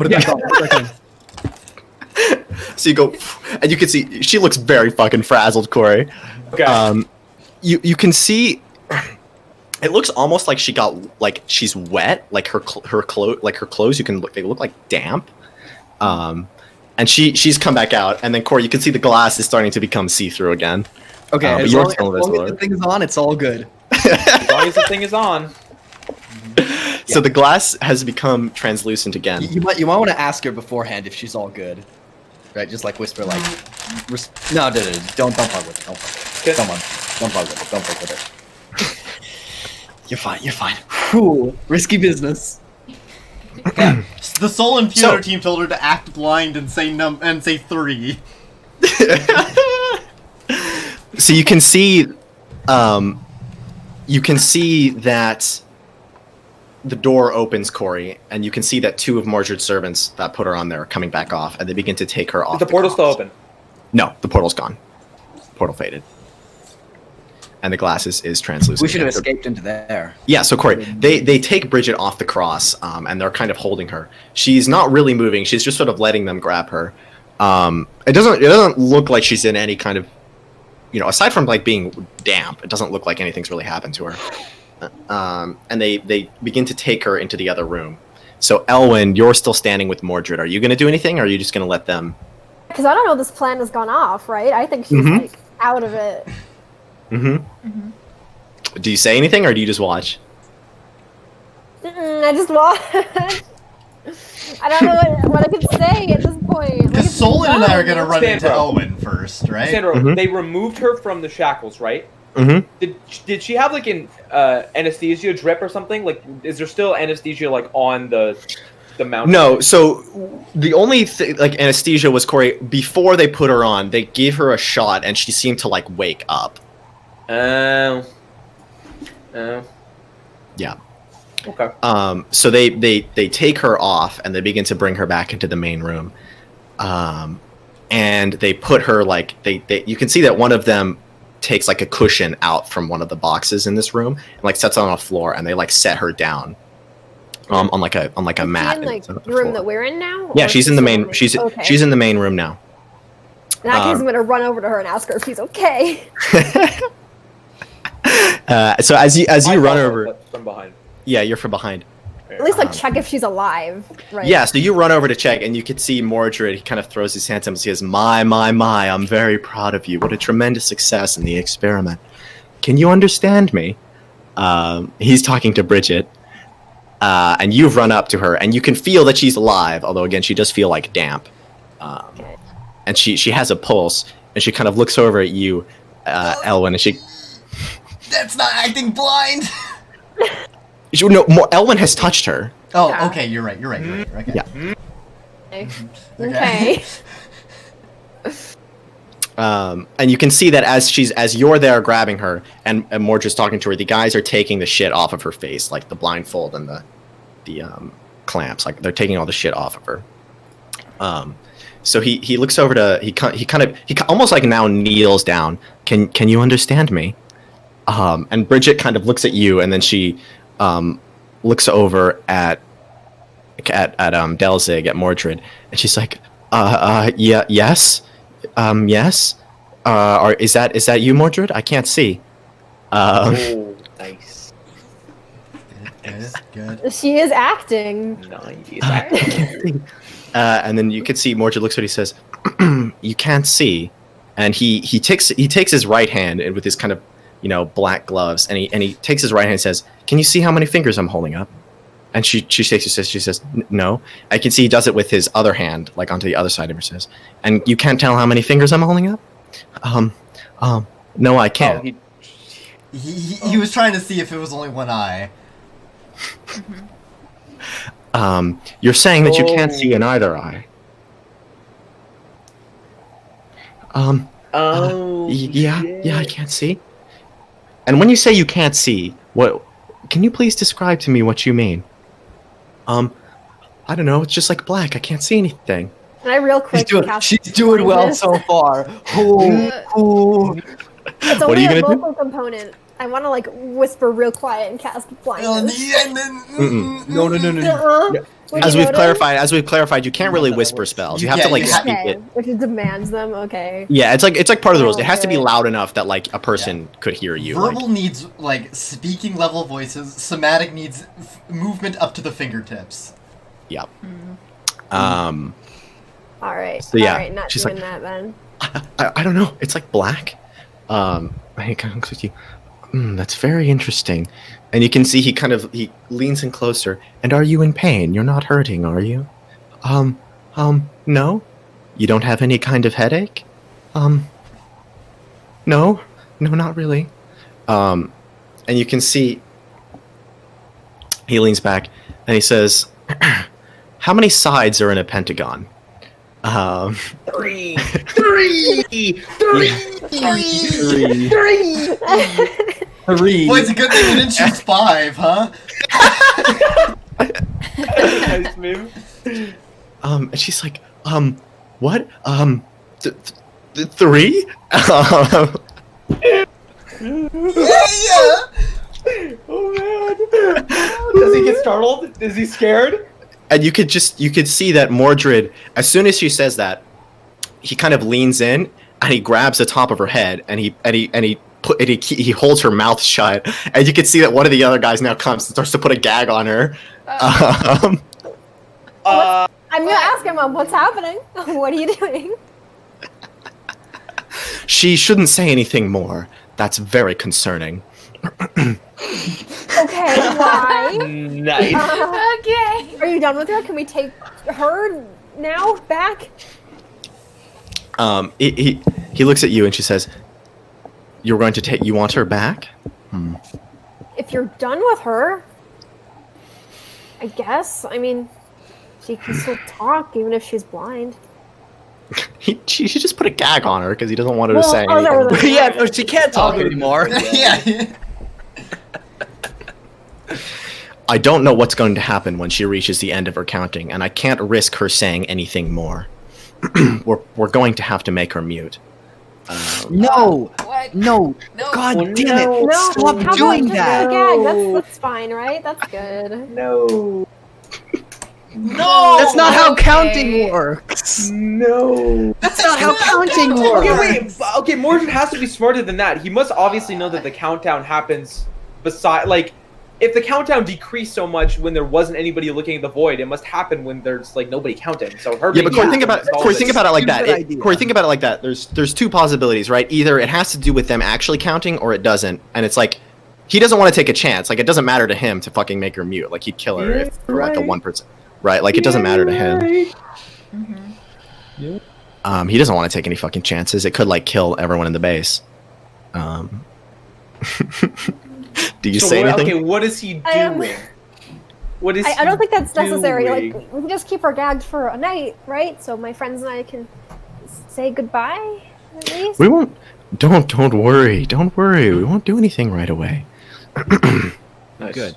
So you go, and you can see she looks very fucking frazzled, Corey. Okay. You can see. It looks almost like she's wet, like her clothes. They look like damp, and she's come back out, and then Corey, you can see the glass is starting to become see-through again. Okay, as long as the thing is on, it's all good. As long as the thing is on. So the glass has become translucent again. You might want to ask her beforehand if she's all good, right? Just like whisper, like, no, don't fuck with it. Don't fuck with it. You're fine. Whew, risky business. Yeah. The Solin Pyotr team told her to act blind and say 3. So you can see that the door opens, Corey, and you can see that two of Mordred's servants that put her on there are coming back off, and they begin to take her off. Is the portal still open? No, the portal's gone. Portal faded. And the glass is translucent. We should have escaped into there. Yeah, so Corey, they take Bridget off the cross, and they're kind of holding her. She's not really moving. She's just sort of letting them grab her. It doesn't look like she's in any kind of, aside from like being damp, it doesn't look like anything's really happened to her. And they begin to take her into the other room. So Elwyn, you're still standing with Mordred. Are you going to do anything, or are you just going to let them? Because I don't know, this plan has gone off, right? I think she's like out of it. Do you say anything, or do you just watch? I just watch. I don't know what I can say at this point. Because Solin and I are gonna run into Elwyn first, right? Sandra, they removed her from the shackles, right? Did she have like an anesthesia drip or something? Like, is there still anesthesia like on the mountain? No. So the only like anesthesia was, Corey, before they put her on, they gave her a shot, and she seemed to like wake up. Yeah. Okay. So they take her off, and they begin to bring her back into the main room. And they put her like you can see that one of them takes like a cushion out from one of the boxes in this room and like sets it on a floor, and they like set her down on like a mat. In like the room that we're in now? Yeah, she's in the main. She's in the main room now. In that case, I'm gonna run over to her and ask her if she's okay. So as you run over from behind. Yeah, you're from behind. At least like check if she's alive, right? Yeah, so you run over to check, and you can see Mordred. He kind of throws his hands up and says, my, I'm very proud of you. What a tremendous success in the experiment. Can you understand me? He's talking to Bridget, and you've run up to her, and you can feel that she's alive, although, again, she does feel like damp. And she has a pulse, and she kind of looks over at you, Elwyn, and she... That's not acting blind! Elwyn has touched her. Oh, yeah. Okay, you're right. Okay. Yeah. Okay. And you can see that as you're there grabbing her, and Mordred's talking to her, the guys are taking the shit off of her face, like the blindfold and the clamps, like they're taking all the shit off of her. So he looks over to he almost like now kneels down. Can you understand me? And Bridget kind of looks at you, and then she looks over at Delzig, at Mordred, and she's like, yeah, yes, yes. Is that you, Mordred? I can't see. Oh, nice. Good. She is acting. Nice. And then you can see Mordred looks at her, he says, you can't see, and he takes his right hand, and with his kind of black gloves, and he takes his right hand and says, can you see how many fingers I'm holding up? And she says, no. I can see he does it with his other hand, like onto the other side of her, says, and you can't tell how many fingers I'm holding up? No, I can't. Oh, he was trying to see if it was only one eye. You're saying that you can't see in either eye. Yeah, I can't see. And when you say you can't see, can you please describe to me what you mean? I don't know, it's just like black, I can't see anything. Can I real quick She's doing well so far. It's only a vocal component. I want to like whisper real quiet and cast blindness. No. As we've clarified, you can't really whisper spells. You have to like speak it. If it demands them, okay. Yeah, it's like part of the rules. It has to be loud enough that like a person could hear you. Verbal needs like speaking level voices. Somatic needs movement up to the fingertips. Yeah. All right. So yeah, all right, not she's doing like, that then. I don't know. It's like black. He kind of looks at you. That's very interesting. And you can see he leans in closer. And are you in pain? You're not hurting, are you? No. You don't have any kind of headache? No, not really. And you can see he leans back and he says, how many sides are in a pentagon? Three. Boy, it's a good thing we didn't choose 5, huh? Nice move. And she's like, what? 3? Yeah. Oh man. Does he get startled? Is he scared? And you could see that Mordred, as soon as she says that, he kind of leans in and he grabs the top of her head and he holds her mouth shut, and you can see that one of the other guys now comes and starts to put a gag on her. I'm gonna ask him, what's happening? What are you doing? She shouldn't say anything more. That's very concerning. Okay, why? Nice. Okay. Are you done with her? Can we take her now back? He looks at you and she says, you want her back? If you're done with her, I guess. I mean, she can still talk even if she's blind. She just put a gag on her because he doesn't want her to say anything. Yeah, no, she can't talk anymore. Yeah. I don't know what's going to happen when she reaches the end of her counting, and I can't risk her saying anything more. We're going to have to make her mute. No! What? No! No. God Oh, damn it! no. Stop how doing about that! just a gag? That's fine, right? That's good. No. No. That's not how counting works! No. That's not how counting works! Okay, wait. Okay, Mordred has to be smarter than that. He must obviously know that the countdown happens beside, like, if the countdown decreased so much when there wasn't anybody looking at the void, it must happen when there's like nobody counting. So her. Yeah, but Corey, think about it like that. Stupid idea. Corey, think about it like that. There's two possibilities, right? Either it has to do with them actually counting, or it doesn't. And it's like he doesn't want to take a chance. Like it doesn't matter to him to fucking make her mute. Like he'd kill her if for like a 1%, right? Like it doesn't matter to him. He doesn't want to take any fucking chances. It could like kill everyone in the base. Do you say anything? Okay, what is he doing? What is I don't think that's necessary. doing? Like, we can just keep her gagged for a night, right? So my friends and I can say goodbye, at least. We won't. Don't worry. Don't worry. We won't do anything right away. Nice. Good.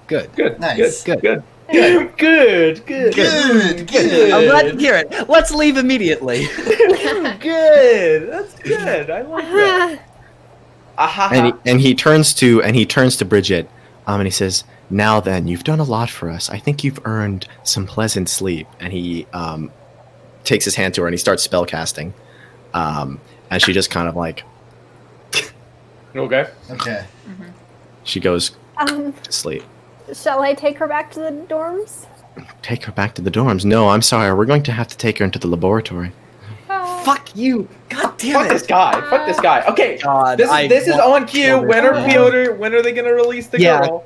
Good. Good. Nice. Good. Good. Good. Good. Good. Good. I'm glad to hear it. Let's leave immediately. Good. That's good. I like that. And he turns to Bridget, and he says, "Now then, you've done a lot for us. I think you've earned some pleasant sleep." And he takes his hand to her and he starts spellcasting, and she just kind of like, Okay. Okay. she goes Um, to sleep. shall I take her back to the dorms? Take her back to the dorms. No, I'm sorry. We're going to have to take her into the laboratory. Fuck you! God damn Fuck it! this guy. Fuck this guy. Okay. God, This is on cue. When are Pyotr? When are they gonna release the Yeah. girl?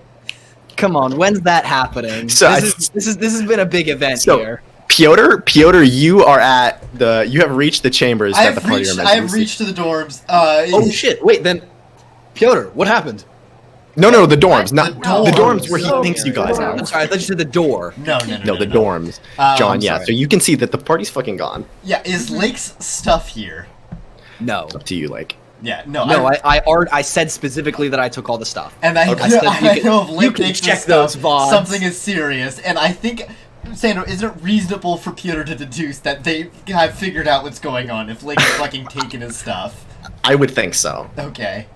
Come on, when's that happening? So this has been a big event So- here. Pyotr, you have reached the chambers that the party are meant I to have be. reached to the dorms. Oh shit! Wait, then, Pyotr, what happened? No, the dorms, not The dorms. the dorms where he Oh, thinks you guys yeah. are. I'm sorry, I thought you said the door. No. No, the dorms, John. I'm Yeah, sorry. so you can see that the party's fucking gone. Yeah, is Lake's stuff here? No. Up to you, like. Yeah, no. No, I said specifically that I took all the stuff. And I, I said I you know if you Lake can takes check this stuff, those VODs. something is serious. And I think, Sandro, isn't it reasonable for Peter to deduce that they have figured out what's going on if Lake is fucking taking his stuff? I would think so. Okay.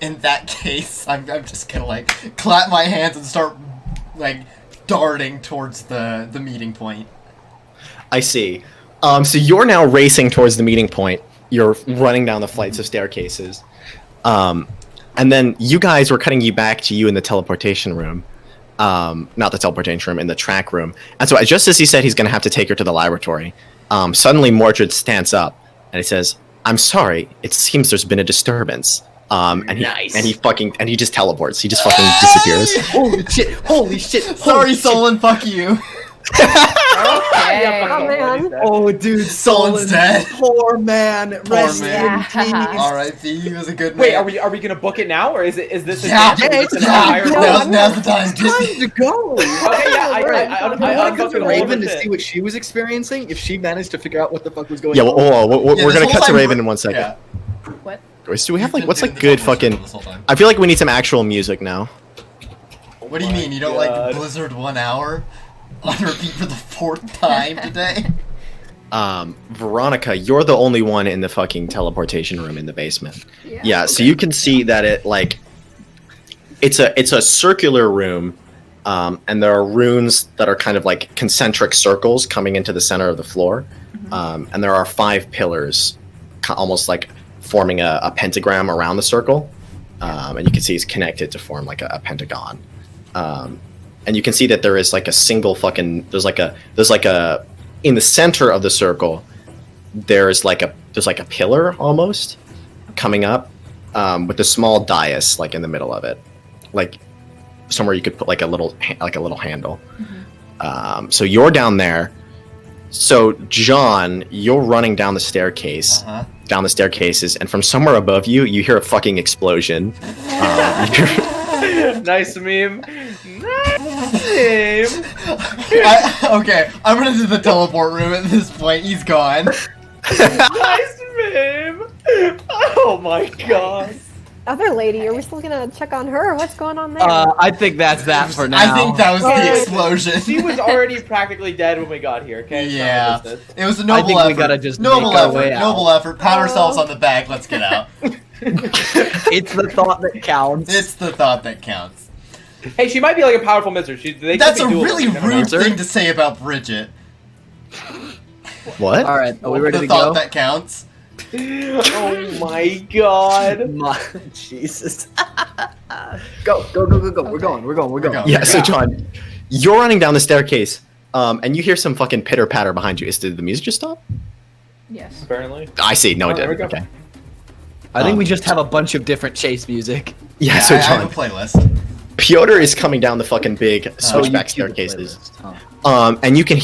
In that case, I'm just gonna, like, clap my hands and start, like, darting towards the meeting point. I see. So you're now racing towards the meeting point. You're running down the flights of staircases. And then you guys were cutting you back to you in the teleportation room. Not the teleportation room, in the track room. And so just as he said he's going to have to take her to the laboratory, suddenly Mordred stands up and he says, "I'm sorry, it seems there's been a disturbance." And he just teleports. He just fucking disappears. Holy shit! Holy shit! Sorry, Solin, fuck you. Yeah, fuck Oh, Solin, man. he's dead. Oh, dude, Solin's dead. Poor man. Rest man. in peace. R.I.P. He was a good man. Wait, are we gonna book it now, or is this a Yeah, chance? Or is this an yeah. entire- No, Now's the time. Time to go. Okay, yeah, I I unbooked want to the cut to whole Raven to shit. see what she was experiencing. If she managed to figure out what the fuck was going Yeah, on. well, hold on. We're Yeah, gonna this cut whole to time Raven we're- in 1 second. Yeah. Wait, do we have like You've what's been like doing good the teleportation fucking? this whole time. I feel like we need some actual music now. What do you mean? You don't God. like Blizzard 1 hour on repeat for the 4th time today? Veronica, you're the only one in the fucking teleportation room in the basement. Yeah, so you can see that it like it's a circular room, and there are runes that are kind of like concentric circles coming into the center of the floor, and there are 5 pillars, almost like forming a pentagram around the circle, and you can see it's connected to form like a pentagon, and you can see that there is like a single fucking there's like a in the center of the circle there's like a pillar almost coming up, with a small dais like in the middle of it, like somewhere you could put like a little handle. So you're down there. So John, you're running down the staircase, down the staircases, and from somewhere above you, you hear a fucking explosion. Nice meme. Nice meme. Okay, I'm gonna do the teleport room at this point. He's gone. Nice meme. Oh my god. Other lady, are we still gonna check on her? What's going on there? I think that's that for now. I think that was the Yeah. explosion. She was already practically dead when we got here. Okay. It's not Yeah. a business. It was a I noble think effort. we gotta just noble make our effort. way out. Noble effort. Pat ourselves on the back. Let's get out. It's the thought that counts. It's the thought that counts. Hey, she might be like a powerful mister. That's a really rude Answer? thing to say about Bridget. What? All right, are we ready The to thought go? that counts. Oh my god. Jesus. Go. We're going. going. Yeah. So John, you're running down the staircase, and you hear some fucking pitter patter behind you. Did the music just stop? Yes. Apparently. I see. No, it Oh, there we didn't. go. Okay. I think we just have a bunch of different chase music. Yeah. I So have a John, playlist. Piotr is coming down the fucking big Oh, switchback you keep the staircases. playlist, huh? And you can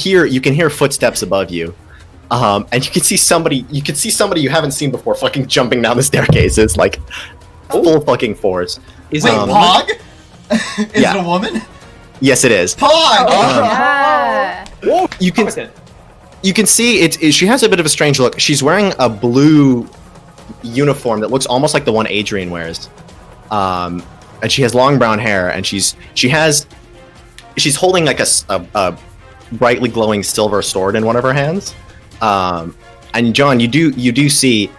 hear footsteps above you, and you can see somebody you haven't seen before fucking jumping down the staircases like full fucking force. Is Wait, it a woman? Pog? Is Yeah. it a woman? Yes, it is. Pog! Yeah. Whoa. You can Competent. you can see she has a bit of a strange look. She's wearing a blue uniform that looks almost like the one Adrian wears, and she has long brown hair, and she's holding like a brightly glowing silver sword in one of her hands. And John, you do see,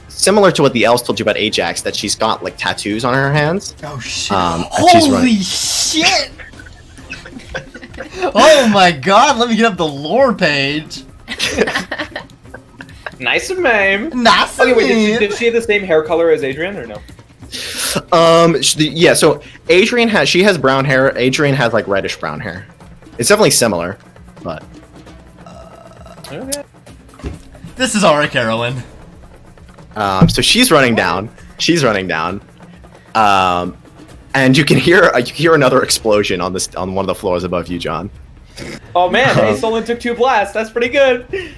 similar to what the elves told you about Ajax, that she's got like tattoos on her hands. Oh shit. And she's running. Holy shit! Oh my god, let me get up the lore page. Nice meme. Nice Okay, wait. man. Did she have the same hair color as Adrian or no? Yeah, so Adrian has brown hair. Adrian has like reddish brown hair. It's definitely similar, but Okay. This is Ara Carowyn. so she's running down. And you can hear another explosion on one of the floors above you, John. Oh man, hey, Solin took 2 blasts. That's pretty good. Hey,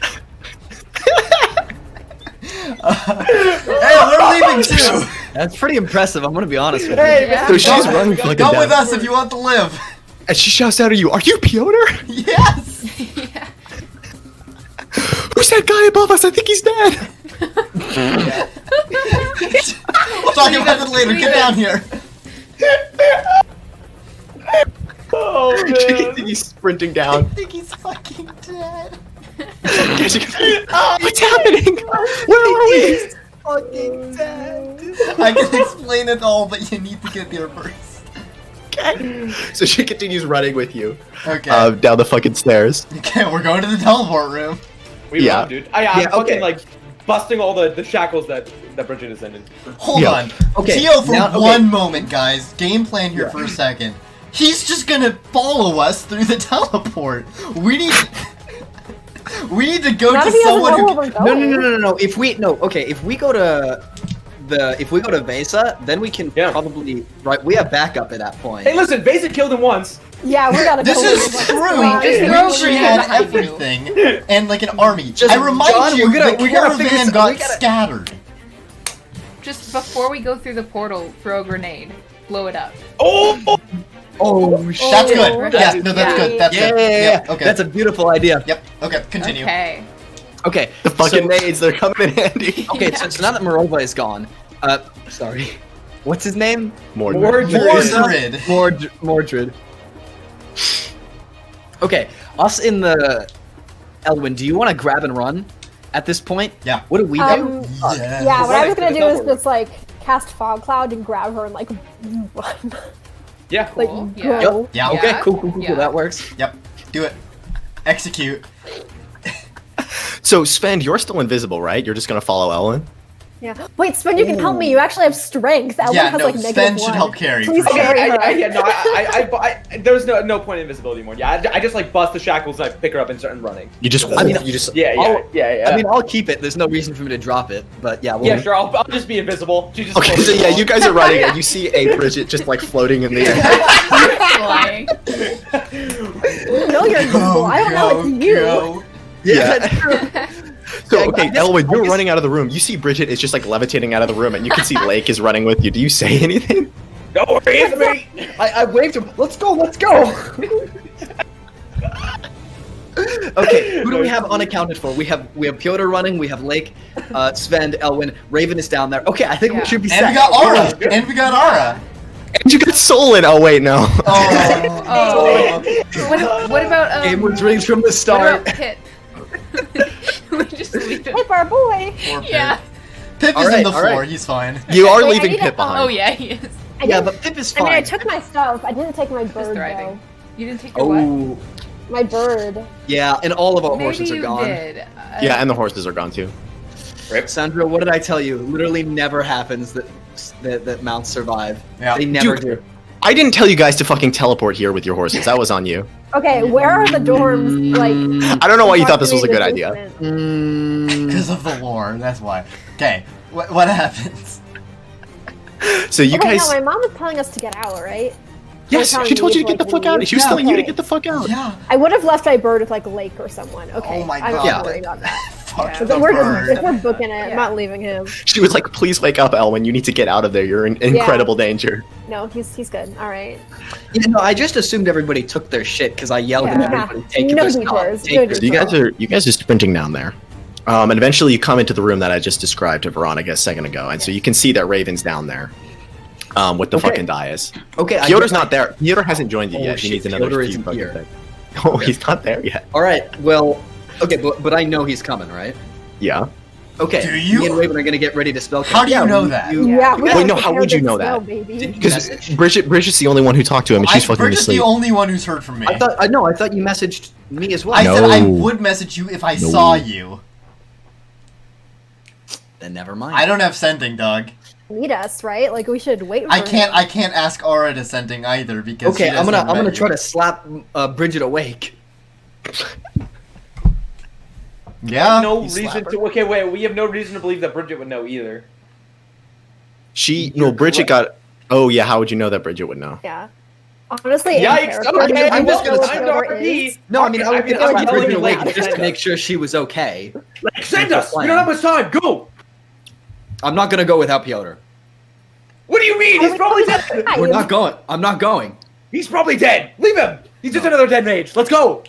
we're leaving too. That's pretty impressive. I'm gonna be honest with Hey, you. Yeah. So she's Go- running go- fucking Go down. with us if you want to live. And she shouts out at you, "Are you Pyotr? Yes. Yeah. Who's that guy above us? I think he's dead." We'll talk about it later. Get down here. Oh She man. continues sprinting I down. think he's fucking dead. What's happening? Where are we? Fucking dead. I can explain it all, but you need to get there first. Okay. So she continues running with you Okay. down the fucking stairs. Okay, we're going to the teleport room. We Yeah. run, dude. I'm Yeah, fucking okay. like busting all the shackles that Bridget is in. Hold Yeah. on. Okay, Tio, for now- okay. one moment, guys. Game plan here for a second. He's just gonna follow us through the teleport. We need to go Not to if he doesn't someone know who. where we're going. No. If we go to Vesa, then we can Yeah. probably we have backup at that point. Hey, listen, Basic killed him once. Yeah, we gotta This go. is true. Wait, just We throw she grenade had behind you. everything and like an army. Just- I remind John, you, we gotta the figure caravan this- got we gotta- scattered. Just before we go through the portal, throw a grenade. Blow it up. Oh! Oh shit! That's Oh, good. Yeah, no, that's yeah. good. That's Yeah, good. yeah, yeah. Yep, okay. That's a beautiful idea. Yep. Okay. Continue. Okay. Okay, The fucking so, nades, they're coming in handy. okay, so now that Morova is gone, sorry, what's his name? Mordred. Mordred. Okay, us in the Elwyn, do you want to grab and run at this point? Yeah. What do we do? Yeah. Yeah, what I was gonna Running, do is don't just like cast fog cloud and grab her and like run. Yeah. Like Cool, go. Yeah. Okay, Yeah. cool, Yeah. that works. Yep. Do it. Execute. So, Svend, you're still invisible, right? You're just gonna follow Ellen? Yeah. Wait, Sven, you can help me. You actually have strength. Ellen Yeah, has no, like Sven negative should one. help carry, Please for sure. carry her. There's no point in invisibility anymore. Yeah, I just like bust the shackles and I pick her up and start running. You just, I mean, you just. Yeah. I mean, I'll keep it. There's no reason for me to drop it, but yeah. We'll, Yeah, sure. I'll just be invisible. She just Okay, so yeah, you guys are running, and you see a Bridget just like floating in the air. Flying. You know you're invisible. I don't know it's you. Go. Yeah. So, Yeah, okay, I guess- Elwyn, you're I guess- running out of the room. You see Bridget is just like levitating out of the room, and you can see Lake is running with you. Do you say anything? Don't worry, it's me. I waved him. Let's go. Okay, who do we have unaccounted for? We have Pyotr running. We have Lake, Svend, Elwyn, Raven is down there. Okay, I think Yeah. we should be And set. we got Ara. And we got Ara. And you got Solin. Oh wait, no. Oh. Oh. What about Game was rigged from the what start. about Pip? We just leave him. Hip our boy. Poor Pip. Yeah. Pip is Alright, in the floor. alright. He's fine. You are Wait, I leaving need to- Pip behind. Oh yeah, he is. Yeah, but Pip is I mean, I fine. took my stuff. I didn't take my bird thriving. though. You didn't take your what? Oh, My bird. yeah, and all of our Maybe horses are you gone. did. Yeah, and the horses are gone too. Sandra, what did I tell you? Literally never happens that mounts survive. Yeah. They never Dude, do. I didn't tell you guys to fucking teleport here with your horses. That was on you. Okay, where are the dorms? Like. I don't know why you thought this was a good proximity idea. to the basement? Because of the lore. That's why. Okay. What happens? So you Okay, guys. no, my mom was telling us to get out, right? Yes, telling she told me you to get the like, fuck out. leave. She was Yeah, telling you to okay. get the fuck out. Yeah. I would have left my bird with like Lake or someone. Okay. Oh my I'm God. not worried about that. Fuck Yeah. the But bird. if we're booking it, I'm Yeah. not leaving him. She was like, "Please wake up, Elwyn. You need to get out of there. You're in incredible danger." No, he's good. All right. You know, I just assumed everybody took their shit because I yelled at Yeah. everybody, take No their detours, stuff, no take their So you guys are sprinting down there, and eventually you come into the room that I just described to Veronica a second ago, and so you can see that Raven's down there, with the Okay. fucking dais. Okay, Pyotr's not there. Pyotr hasn't joined you Oh, yet. He shit, needs another Pyotr few isn't fucking here. things. Oh, he's not there yet. All right, well, okay, but I know he's coming, right? Yeah. Okay, Do you? me and Raven are gonna get ready to spell. How do you know that? Yeah. we Wait, gotta no, how prepare would you this know spell, that? baby. Because Message? Bridget's the only one who talked to him, and she's fucking Bridget's asleep. the only one who's heard from me. I thought you messaged me as well. I said I No. would message you if I No. saw you. Then never mind. I don't have sending, dog. Need us, right? Like we should wait for I can't. him. I can't ask Ara to sending either because. Okay, she I'm doesn't gonna met try you. to slap Bridget awake. Yeah. No You reason slap her. to. Okay, wait. We have no reason to believe that Bridget would know either. Bridget got. Oh yeah, how would you know that Bridget would know? Yeah. Honestly, in Yikes! character, Okay, I'm just well, gonna- I'm Pyotr RP. is- No, I mean I would I'm slap telling Bridget you, awake like, just to send make us. sure she was okay. Like, send us. We don't have much time. Go. I'm not gonna go without Pyotr. What do you mean? He's probably dead. Hi, We're you- not going. I'm not going. He's probably dead. Leave him. He's just another dead mage. Let's go.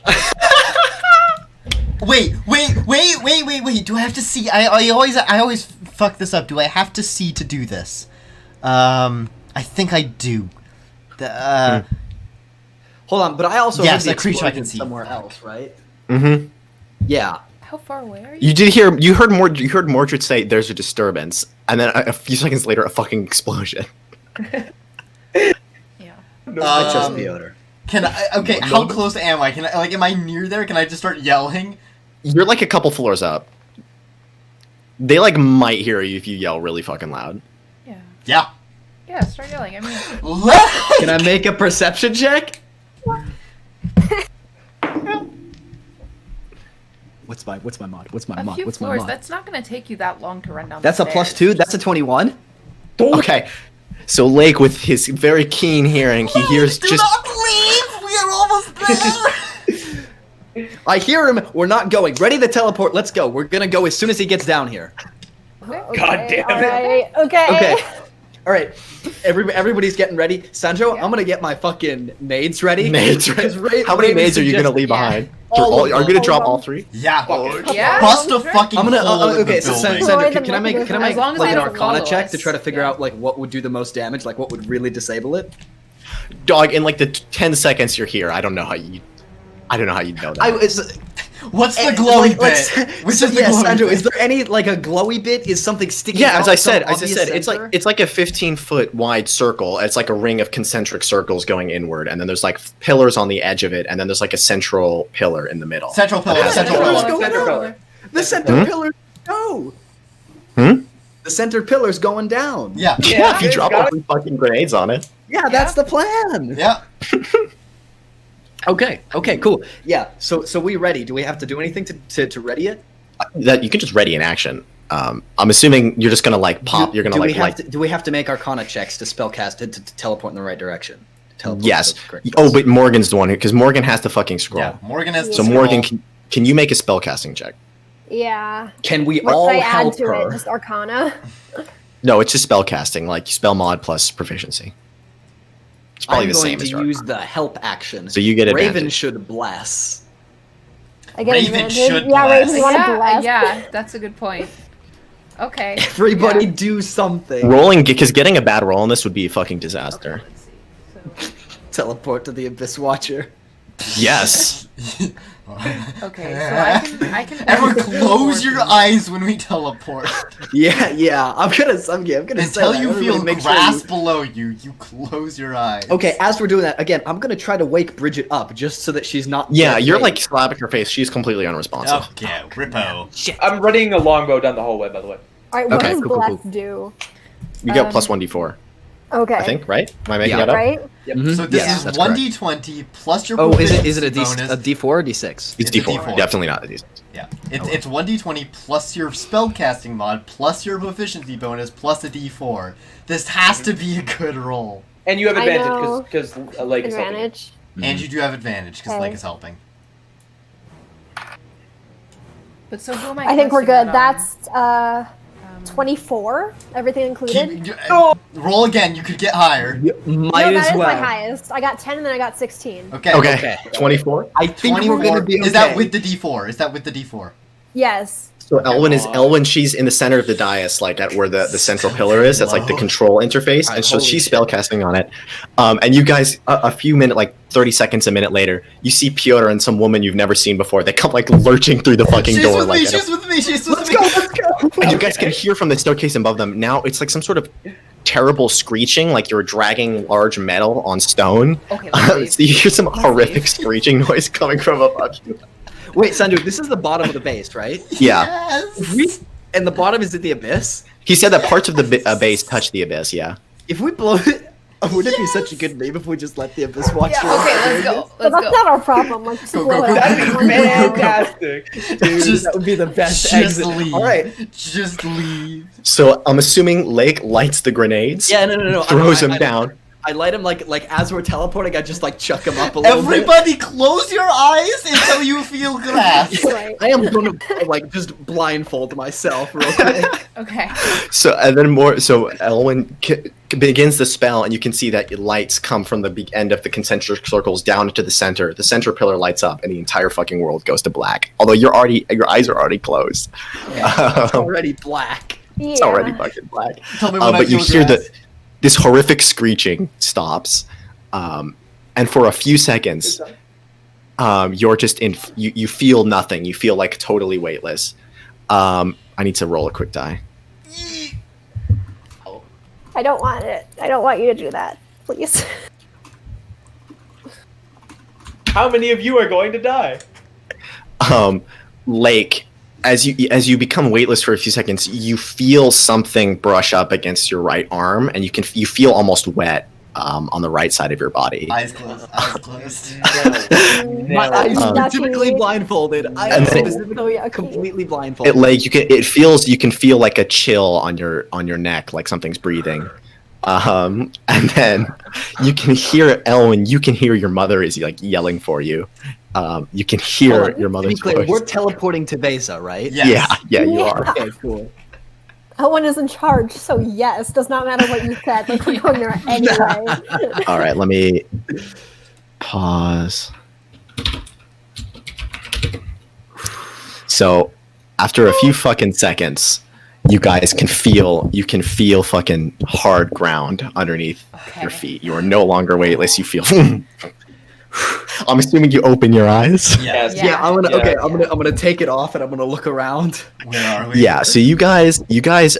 Wait. Do I have to see? I always fuck this up. Do I have to see to do this? I think I do. Hold on, but I also Yes, heard the a creature I explosion can see. somewhere else, right? Mm-hmm. Yeah. How far away are you? You heard Mordred say there's a disturbance, and then a few seconds later a fucking explosion. Yeah. I trust Um, Pyotr. Can I? Okay, how close am I? Can I? Like, am I near there? Can I just start yelling? You're like a couple floors up. They like might hear you if you yell really fucking loud. Yeah. Yeah. Yeah, start yelling. I mean, Can I make a perception check? What's my mod? What's my a mod? few What's my floors. mod? That's not going to take you that long to run down That's the a stairs. +2. That's a 21. Okay. So Lake, with his very keen hearing, he hears Do just not leave. We are I hear him. We're not going. Ready to teleport. Let's go. We're gonna go as soon as he gets down here. God damn it. Alright, okay. Okay. All right. Everybody's getting ready. Sandro, I'm gonna get my fucking nades ready. Nades, right? How many nades are you gonna leave behind? All Are you gonna drop all 3? Yeah. Yeah. Bust a fucking I'm gonna. hole in Okay, the so building. Sandro, can I make As long as like they an don't Arcana follow check us. to try to figure Yeah. out like what would do the most damage, like what would really disable it? Dog, in like the 10 seconds you're here, I don't know how you know that. What's the glowy bit? Which is the glowy Sandro, bit? is there any like a glowy bit? Is something sticking Yeah, out? as I some said, obvious center? it's like a 15-foot wide circle. It's like a ring of concentric circles going inward, and then there's like pillars on the edge of it, and then there's like a central pillar in the middle. Central pillar. Okay. Central Pillars pillar. go Center down. pillar. The center pillars go. Hmm? The center pillar's going down. Yeah. Yeah, if you drop got all 3 fucking grenades on it. Yeah, that's the plan. Yeah. Okay, cool. Yeah, so we ready. Do we have to do anything to ready it? That you can just ready in action. I'm assuming you're just gonna like pop. You're gonna do like we have light. do we have to make Arcana checks to spellcast to teleport in the right direction? Teleport Yes. to the correct Oh, place. but Morgan's the one because Morgan has to fucking scroll. Yeah. Morgan has So the Morgan, scroll. can you make a spellcasting check? Yeah. Can we What all should I add help to her? it? Just Arcana? No, it's just spellcasting, like spell mod plus proficiency. It's probably I'm the going same to as your use Arcana. the help action. So you get Raven advantage. should bless. I get Raven advantage. should Yeah, bless. Raven, you want to bless? Yeah, that's a good point. Okay. Everybody Yeah. do something. Rolling, because getting a bad roll on this would be a fucking disaster. Let's see. Teleport to the Abyss Watcher. Yes. Okay, so I can. Everyone, close your eyes when we teleport. Yeah. I'm gonna say Until that. you Everybody feel make sure grass you- below you, you close your eyes. Okay, as we're doing that, again, I'm gonna try to wake Bridget up just so that she's not. Yeah, dead you're weight. like slapping her face. She's completely unresponsive. Okay, Rippo. I'm readying a longbow down the hallway, by the way. Alright, what Okay, does cool. bless do? You get plus 1d4, Okay. I think, right? Am I making Yeah. that up? Right? Mhm. So this Yes, is that's 1d20 plus your Oh, is it proficiency a bonus. D4 or D6? It's It's a d4. D4. Definitely not a d6. Yeah, it's 1d20 plus your spellcasting mod plus your proficiency bonus plus a d4. This has to be a good roll. And you have I advantage know. because a leg is helping. Advantage. And you do have advantage because Okay. Lake is helping. But so who am I? I think we're casting good. that That's on? 24, everything included. Roll again, you could get higher. Might No, that as is well. my highest. I got 10 and then I got 16. Okay. Okay, 24. I think we're 24. gonna be okay. Is that with the d4? Is that with the d4? Yes. So Elwyn, she's in the center of the dais, like at where the central pillar is. That's like the Whoa. control interface, and so Holy she's shit. spellcasting on it. And you guys, a few minutes, like 30 seconds, a minute later, you see Pyotr and some woman you've never seen before. They come like lurching through the fucking She's door, with like me, at a- she's with me, she's with Let's me. go, let's go. and you guys can hear from the staircase above them. Now it's like some sort of terrible screeching, like you're dragging large metal on stone. Okay, let's So you hear some Let's horrific leave. screeching noise coming from above you. Wait, Sanju, this is the bottom of the base, right? Yeah, Yes. And the bottom is at the Abyss? he said that parts of the base touch the abyss. Yeah. If we blow it, would it be such a good name if we just let the Abyss Watcher? Okay, let's go. But Let's that's go. not our problem. Like, just Go, blow go, it go, up go, in go, one go, go. go, go. Fantastic. Dude, Just- that would be the best Just exit. leave. All right. Just leave. So I'm assuming Lake lights the grenades. Yeah, no. Throws him I- down. I light him like as we're teleporting. I just like chuck him up a little bit. Everybody close your eyes until you feel grass. Right. I am gonna like just blindfold myself real quick. Okay. So and then more. So Elwyn begins the spell, and you can see that lights come from the end of the concentric circles down into the center. The center pillar lights up, and the entire fucking world goes to black. Although your eyes are already closed. It's already black. Yeah. It's already fucking black. Tell me when I But you feel hear grass. this horrific screeching stops, and for a few seconds, you're just in. You feel nothing. You feel like totally weightless. I need to roll a quick die. I don't want it. I don't want you to do that. Please. How many of you are going to die? Lake, as you become weightless for a few seconds, you feel something brush up against your right arm, and you feel almost wet on the right side of your body. Eyes closed. Eyes closed. My eyes Um, specifically blindfolded. I am and then- specifically Oh, yeah, completely It blindfolded. like you can feel like a chill on your neck, like something's breathing. And then you can hear Elwyn. You can hear your mother is like yelling for you. You can hear your mother's voice. We're teleporting to Vesa, right? Yes. Yeah, you are. Okay, cool. Owen is in charge, so yes, does not matter what you said. Like, we're going there anyway. All right, let me pause. So, after a few fucking seconds, you guys can feel fucking hard ground underneath your feet. You are no longer weightless. You feel. I'm assuming you open your eyes. Yes. Yeah, I'm gonna take it off and I'm gonna look around. Where are we? Yeah, so you guys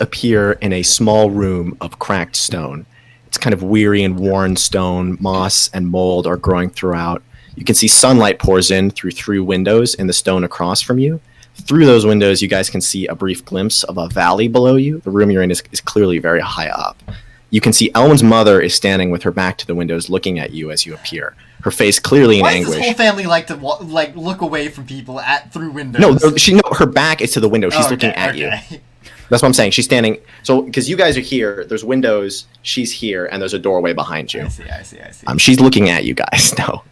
appear in a small room of cracked stone. It's kind of weary and worn stone. Moss and mold are growing throughout. You can see sunlight pours in through 3 windows in the stone across from you. Through those windows, you guys can see a brief glimpse of a valley below you. The room you're in is clearly very high up. You can see Elwyn's mother is standing with her back to the windows looking at you as you appear. Her face clearly in Why anguish. does this whole family like to look away from people through windows? No, her back is to the window. She's looking at you. That's what I'm saying. She's standing. So, because you guys are here, there's windows. She's here, and there's a doorway behind you. I see. She's looking at you guys. No.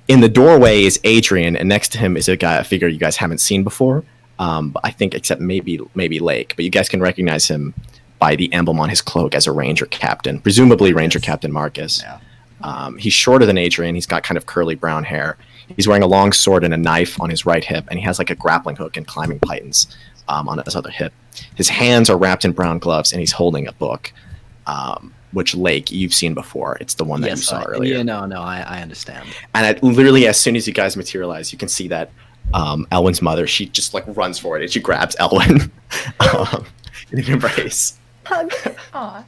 In the doorway is Adrian, and next to him is a figure you guys haven't seen before. I think, except maybe Lake, but you guys can recognize him by the emblem on his cloak as a Ranger Captain, presumably Ranger Captain Marcus. Yeah. He's shorter than Adrian. He's got kind of curly brown hair. He's wearing a long sword and a knife on his right hip, and he has like a grappling hook and climbing pythons on his other hip. His hands are wrapped in brown gloves, and he's holding a book, which, Lake, you've seen before. It's the one that you saw earlier. Yeah, no, I understand. And literally, as soon as you guys materialize, you can see that Elwyn's mother, she just like runs for it, and she grabs Elwyn in an embrace. Hug. Aw.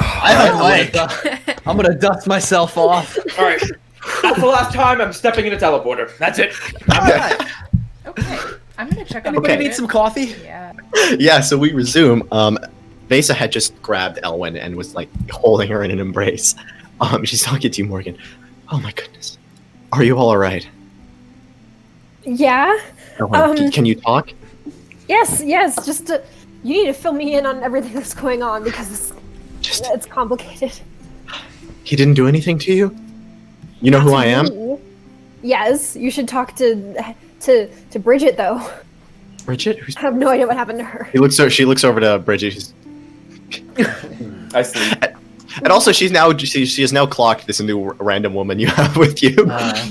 I'm gonna dust myself off. All right. That's the last time I'm stepping in a teleporter. That's it. Okay. I'm gonna check on Anybody the need some coffee? Yeah. Yeah, so we resume. Vesa had just grabbed Elwyn and was like holding her in an embrace. She's talking to you, Morgan. Oh my goodness. Are you all right? Yeah. Elwyn, can you talk? Yes. Just you need to fill me in on everything that's going on because it's complicated. He didn't do anything to you? You know who I am? Yes. You should talk to Bridget though. Bridget? I have no idea what happened to her. She looks over to Bridget. I sleep. And also, she has now clocked this new random woman you have with you.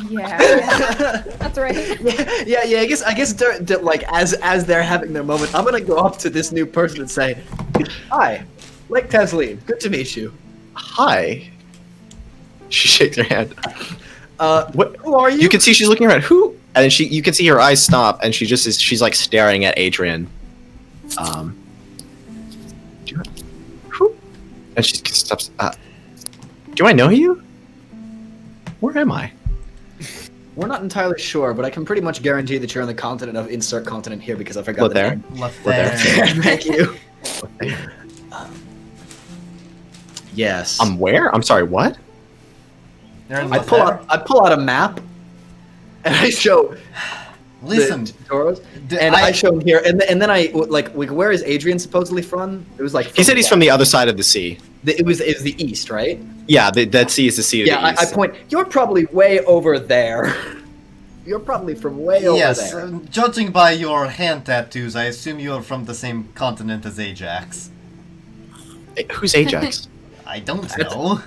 Yeah. That's right. Yeah. I guess like as they're having their moment, I'm gonna go up to this new person and say, "Hi, Lake Taslim. Good to meet you." Hi. She shakes her hand. Who are you? You can see she's looking around. Who? And then you can see her eyes stop, and she's like staring at Adrian. Who? And she stops. Do I know you? Where am I? We're not entirely sure, but I can pretty much guarantee that you're on the continent of insert continent here because I forgot What there? Left there. Thank you. What there? Yes. Where? I'm sorry. What? I pull out a map, and I show. Listen, Toros, and I show him here, and then I like where is Adrian supposedly from? It was like He said he's from the other side of the sea. It was the east, right? Yeah, that sea is the sea of the east. I point. You're probably way over there. You're probably from way over there. Yes, judging by your hand tattoos, I assume you are from the same continent as Ajax. Who's Ajax? I don't know.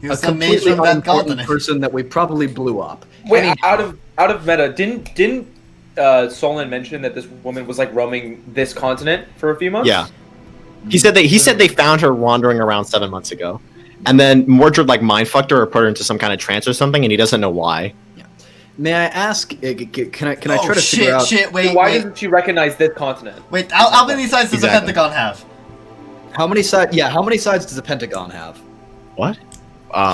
He A was some mage completely from that unimportant continent. person that we probably blew up. Wait, out of meta, didn't Solin mention that this woman was like roaming this continent for a few months? Yeah. He said they found her wandering around 7 months ago. And then Mordred like mind fucked her or put her into some kind of trance or something, and he doesn't know why. May I ask? Can I try to figure out? Wait, Why doesn't she recognize this continent? Wait, how many sides does the Exactly. Pentagon have? How many sides? Yeah, how many sides does the Pentagon have? What?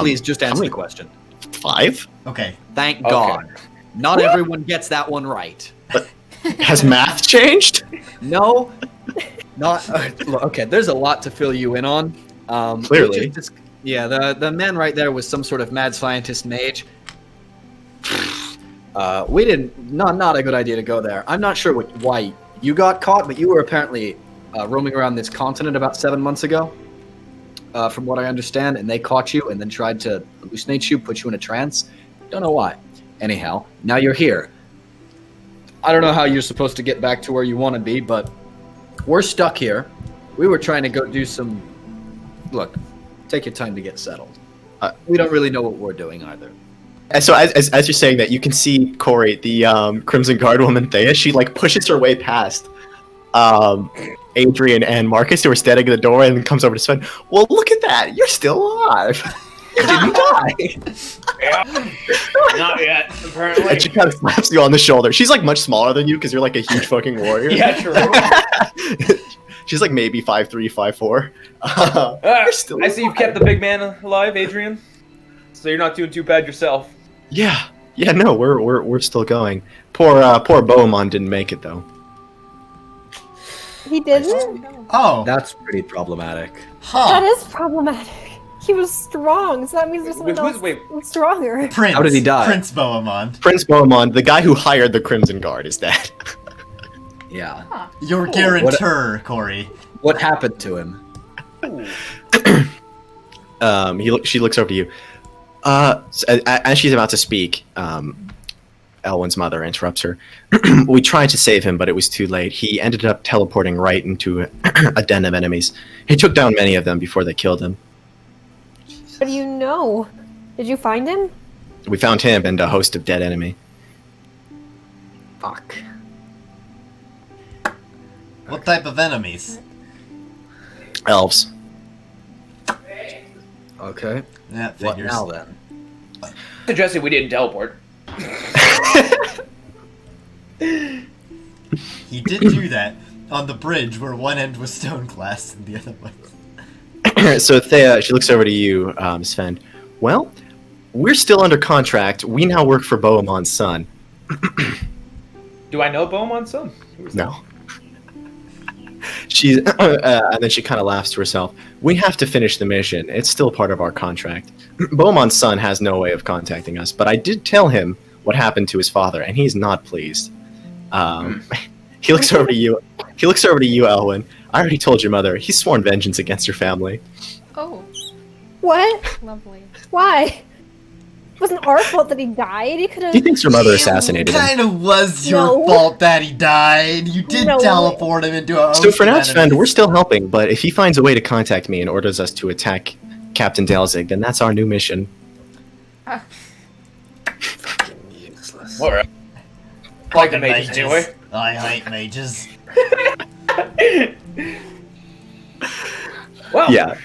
Please just answer the question. 5? Okay. Thank God. Not everyone gets that one right. Has math changed? No, not okay. There's a lot to fill you in on. Clearly. The man right there was some sort of mad scientist mage. We didn't. Not a good idea to go there. I'm not sure why you got caught, but you were apparently roaming around this continent about 7 months ago. from what I understand, and they caught you and then tried to hallucinate you, put you in a trance. Don't know why. Anyhow, now you're here. I don't know how you're supposed to get back to where you want to be, but we're stuck here. We were trying to go do some... Look, take your time to get settled. We don't really know what we're doing either. And so as you're saying that, you can see Corey, the Crimson Guard woman Thea, she like pushes her way past Adrian and Marcus, who are standing at the door, and comes over to Sven. Well, look at that! You're still alive! You didn't die! Yeah. Not yet, apparently. And she kind of slaps you on the shoulder. She's like much smaller than you because you're like a huge fucking warrior. Yeah, true. She's like maybe 5'3", 5'4". I see you've kept the big man alive, Adrian. So you're not doing too bad yourself. Yeah, no, we're still going. Poor Bohemond didn't make it though. He didn't? Oh. That's pretty problematic. That is problematic. He was strong, so that means there's someone else stronger. Prince. How did he die? Prince Bohemond. Prince Bohemond, the guy who hired the Crimson Guard, is dead. Yeah. Huh. Your guarantor, Corey. What happened to him? She looks over to you. As she's about to speak, Elwyn's mother interrupts her. We tried to save him, but it was too late. He ended up teleporting right into a den of enemies. He took down many of them before they killed him. What do you know? Did you find him? We found him and a host of dead enemy. Fuck. What type of enemies? Elves. Okay. That What figures. now then? Suggesting we didn't teleport. He did do that on the bridge where one end was stone glass and the other was... So Thea, she looks over to you, Svend. Well, we're still under contract. We now work for Bohemond's son. Do I know Beaumont's son? No. She's and then she kind of laughs to herself. We have to finish the mission. It's still part of our contract. Beaumont's son has no way of contacting us, but I did tell him what happened to his father, and he's not pleased. He looks over to you. He looks over to you, Elwyn. I already told your mother. He's sworn vengeance against your family. Oh, What? lovely. Why? It wasn't our fault that he died. He could have. He thinks your mother assassinated It him. kind of was your No. fault that he died. You did No. teleport him into a... So for now, Svend, we're still helping, but if he finds a way to contact me and orders us to attack Captain Dalzig, then that's our new mission. Useless. Alright. Like the mages anyway. I hate mages. Well, Yeah.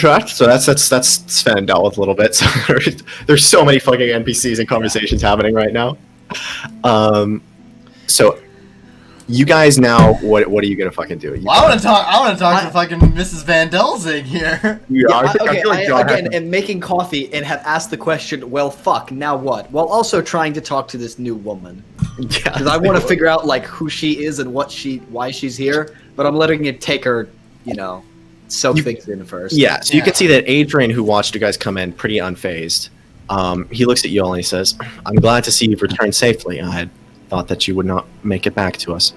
Right. So that's Sven dealt with a little bit. So there's so many fucking NPCs and conversations happening right now. So you guys now, what are you gonna fucking do? Well, I want to talk to fucking Mrs. Van Delzig here. Again, and making coffee and have asked the question, well, fuck, now what? While also trying to talk to this new woman. Because I want to figure out, like, who she is and why she's here, but I'm letting it take her, soak things in first. Yeah, so you can see that Adrian, who watched you guys come in, pretty unfazed. He looks at you all and he says, I'm glad to see you've returned safely. I had thought that you would not make it back to us.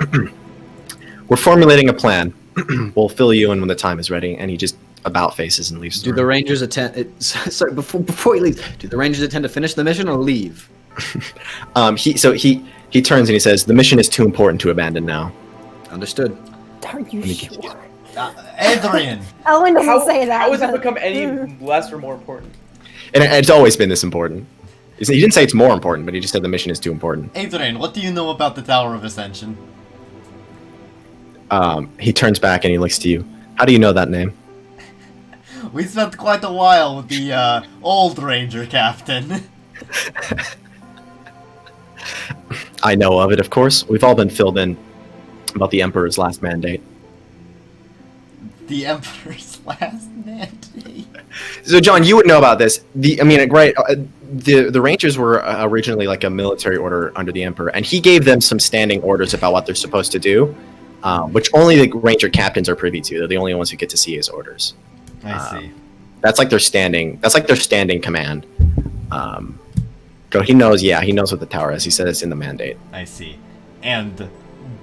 We're formulating a plan. We'll fill you in when the time is ready. And he just about faces and leaves. Do the Rangers attend? Sorry, before he leaves, do the Rangers intend to finish the mission or leave? He turns and he says, the mission is too important to abandon now. Understood. Are you sure? Adrian. Elwyn doesn't say that. How has it but- become any less or more important? And it's always been this important. He didn't say it's more important, but he just said the mission is too important. Adrian, what do you know about the Tower of Ascension? He turns back and he looks to you. How do you know that name? We spent quite a while with the old Ranger Captain. I know of it, of course. We've all been filled in about the Emperor's last mandate. The Emperor's last mandate. So, John, you would know about this. The Rangers were originally like a military order under the Emperor, and he gave them some standing orders about what they're supposed to do, which only the Ranger captains are privy to. They're the only ones who get to see his orders. I see. That's like their standing. That's like their standing command. He knows. Yeah, he knows what the tower is. He said it's in the mandate. I see. And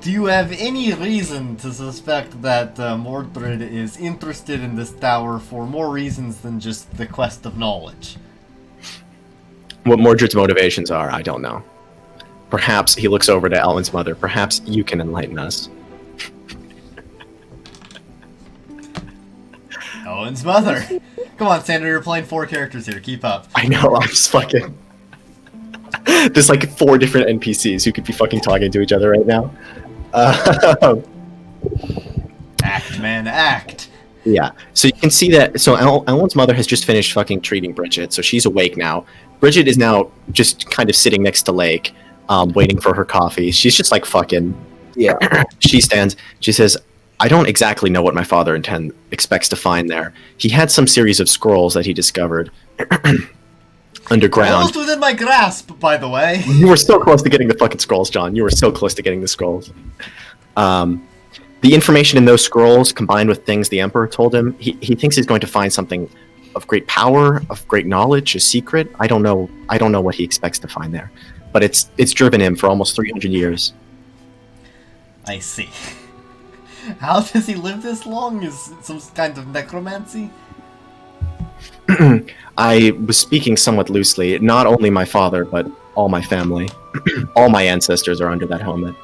do you have any reason to suspect that Mordred is interested in this tower for more reasons than just the quest of knowledge? What Mordred's motivations are, I don't know. Perhaps he looks over to Elwyn's mother. Perhaps you can enlighten us. Elwyn's mother. Come on, Sandra, you're playing 4 characters here. Keep up. I know, I'm just fucking... There's like 4 different NPCs who could be fucking talking to each other right now. Act, man, act. Yeah, so you can see that... So Elwyn's mother has just finished fucking treating Bridget, so she's awake now. Bridget is now just kind of sitting next to Lake, waiting for her coffee. She's just like fucking... Yeah. She stands, she says, I don't exactly know what my father expects to find there. He had some series of scrolls that he discovered underground. Almost within my grasp, by the way. You were so close to getting the fucking scrolls, John. You were so close to getting the scrolls. The information in those scrolls, combined with things the Emperor told him, he thinks he's going to find something of great power, of great knowledge, a secret. I don't know what he expects to find there, but it's driven him for almost 300 years. I see. How does he live this long? Is it some kind of necromancy? I was speaking somewhat loosely. Not only my father, but all my family. All my ancestors are under that helmet.